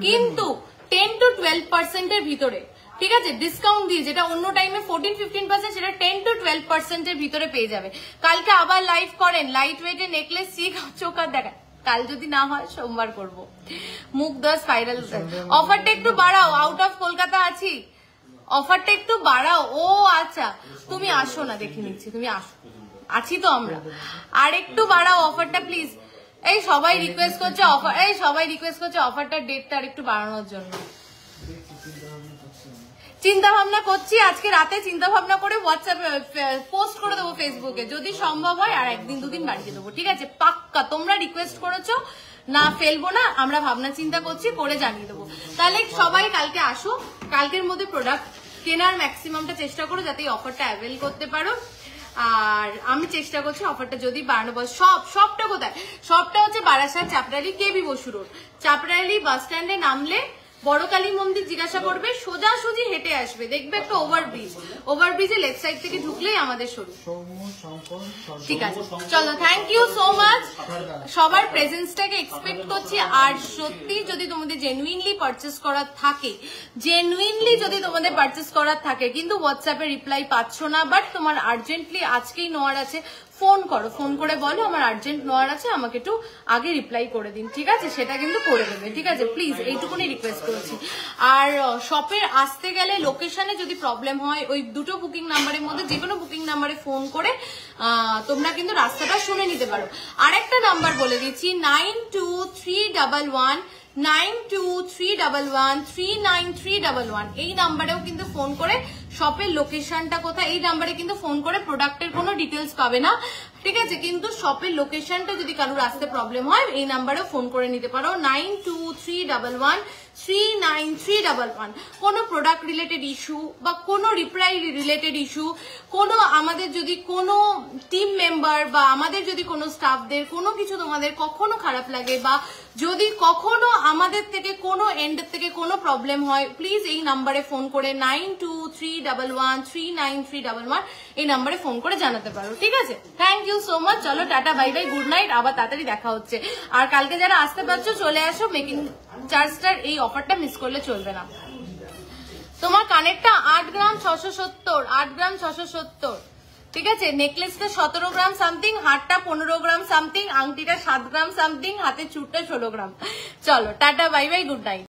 কিন্তু 10 to 12% এর ভিতরে, ঠিক আছে, ডিসকাউন্ট দিয়ে, যেটা অন্য টাইমে 14-15%, সেটা 10 to 12% এর ভিতরে পেয়ে যাবে। কালকে আবার লাইভ করেন, লাইট ওয়েট এর নেকলেস চিক চোকার দেখায়, কাল যদি না হয় সোমবার করবো। মুখ দা স্পাইরাল, অফারটা একটু বাড়াও, আউট অফ কলকাতা আছি, অফারটা একটু বাড়াও। ও আচ্ছা, তুমি আসো না, দেখে নিচ্ছি, তুমি আসো, আছি তো আমরা, আর একটু বাড়াও অফারটা প্লিজ। এই সবাই রিকোয়েস্ট করছে অফার, এই সবাই রিকোয়েস্ট করছে অফারটার ডেটটা আর একটু বাড়ানোর জন্য। চিন্তা ভাবনা করছি, আজকে রাতে চিন্তা ভাবনা করে হোয়াটসঅ্যাপে পোস্ট করে দেবো, ফেসবুকে, যদি সম্ভব হয় আর 1-2 দিন বাড়িয়ে দেবো, ঠিক আছে, পাক্কা। তোমরা রিকোয়েস্ট করেছো, না ফেলবো না, আমরা ভাবনা চিন্তা করছি, করে জানিয়ে দেবো। তাহলে সবাই কালকে আসো, কালকের মধ্যে প্রোডাক্ট কেনার ম্যাক্সিমামটা চেষ্টা করো যাতে এই অফারটা অ্যাভেল করতে পারো। আর আমি চেষ্টা করছি অফারটা যদি বাড়ানো, সবটা কোথায়? সবটা হচ্ছে বারাসাত চাপড়ালি কেবি বসু রোড, চাপড়ালি বাস স্ট্যান্ডে নামলে বড় কালী মন্দির জিজ্ঞাসা করবে, সোজাসুজি হেঁটে আসবে, দেখবে একটা ওভারব্রিজ, ওভারব্রিজে লেফট সাইড থেকে ঢুকলেই আমাদের শোরুম, ঠিক আছে। চলো, থ্যাংক ইউ সো মাচ, সবার প্রেজেন্সটাকে এক্সপেক্ট করছি। আর সত্যি যদি তোমাদের জেনুইনলি পারচেস করার থাকে, জেনুইনলি যদি তোমাদের পারচেস করার থাকে, কিন্তু হোয়াটসঅ্যাপে রিপ্লাই পাচ্ছ না, বাট তোমার আর্জেন্টলি আজকেই নেওয়ার আছে, ফোন করো, ফোন করে বলো আমার আর্জেন্ট নেওয়ার আছে, আমাকে একটু আগে রিপ্লাই করে দিন, ঠিক আছে, সেটা কিন্তু করে দেবে, ঠিক আছে, প্লিজ এইটুকুনি রিকোয়েস্ট করেছি। আর শপে আসতে গেলে লোকেশনে যদি প্রবলেম হয়, ওই দুটো বুকিং নাম্বারের মধ্যে যে কোনো বুকিং নাম্বারে ফোন করে তোমরা কিন্তু রাস্তাটা শুনে নিতে পারো। আরেকটা নাম্বার বলে দিচ্ছি, 92319311 এই নাম্বারেও কিন্তু ফোন করে শপের লোকেশনটা কোথায়, এই নাম্বারে কিন্তু ফোন করে প্রোডাক্টের কোনো ডিটেলস পাবে না, ঠিক আছে, কিন্তু শপের লোকেশনটা যদি কারোর আসতে প্রবলেম হয় এই নাম্বারেও ফোন করে নিতে পারো, 9231139311। কোনো প্রোডাক্ট রিলেটেড ইস্যু বা কোনো রিপ্লাই রিলেটেড ইস্যু, কোনো আমাদের যদি কোনো টিম মেম্বার বা আমাদের যদি কোনো স্টাফদের কোনো কিছু তোমাদের কখনো খারাপ লাগে, বা যদি কখনো আমাদের থেকে কোনো এন্ডের থেকে কোনো প্রবলেম হয়, প্লিজ এই নাম্বারে ফোন করে 9231139311 এই নাম্বারে ফোন করে জানাতে পারো, ঠিক আছে। থ্যাংক ইউ সো মাচ, চলো tata, bye bye, good night, আবার তাড়াতাড়ি দেখা হচ্ছে। আর কালকে যারা আসতে পারছো চলে আসো, মেকিং চার্জটার এই অফারটা মিস করলে চলবে না। তোমার কানেরটা 8 গ্রাম 670, 8 গ্রাম 670, ঠিক আছে। নেকলেসটা 17 গ্রাম সামথিং, হারটা 15 গ্রাম সামথিং, আংটিটা 7 গ্রাম সামথিং, হাতে চুড়টা 16 গ্রাম। চলো tata, bye bye, good night.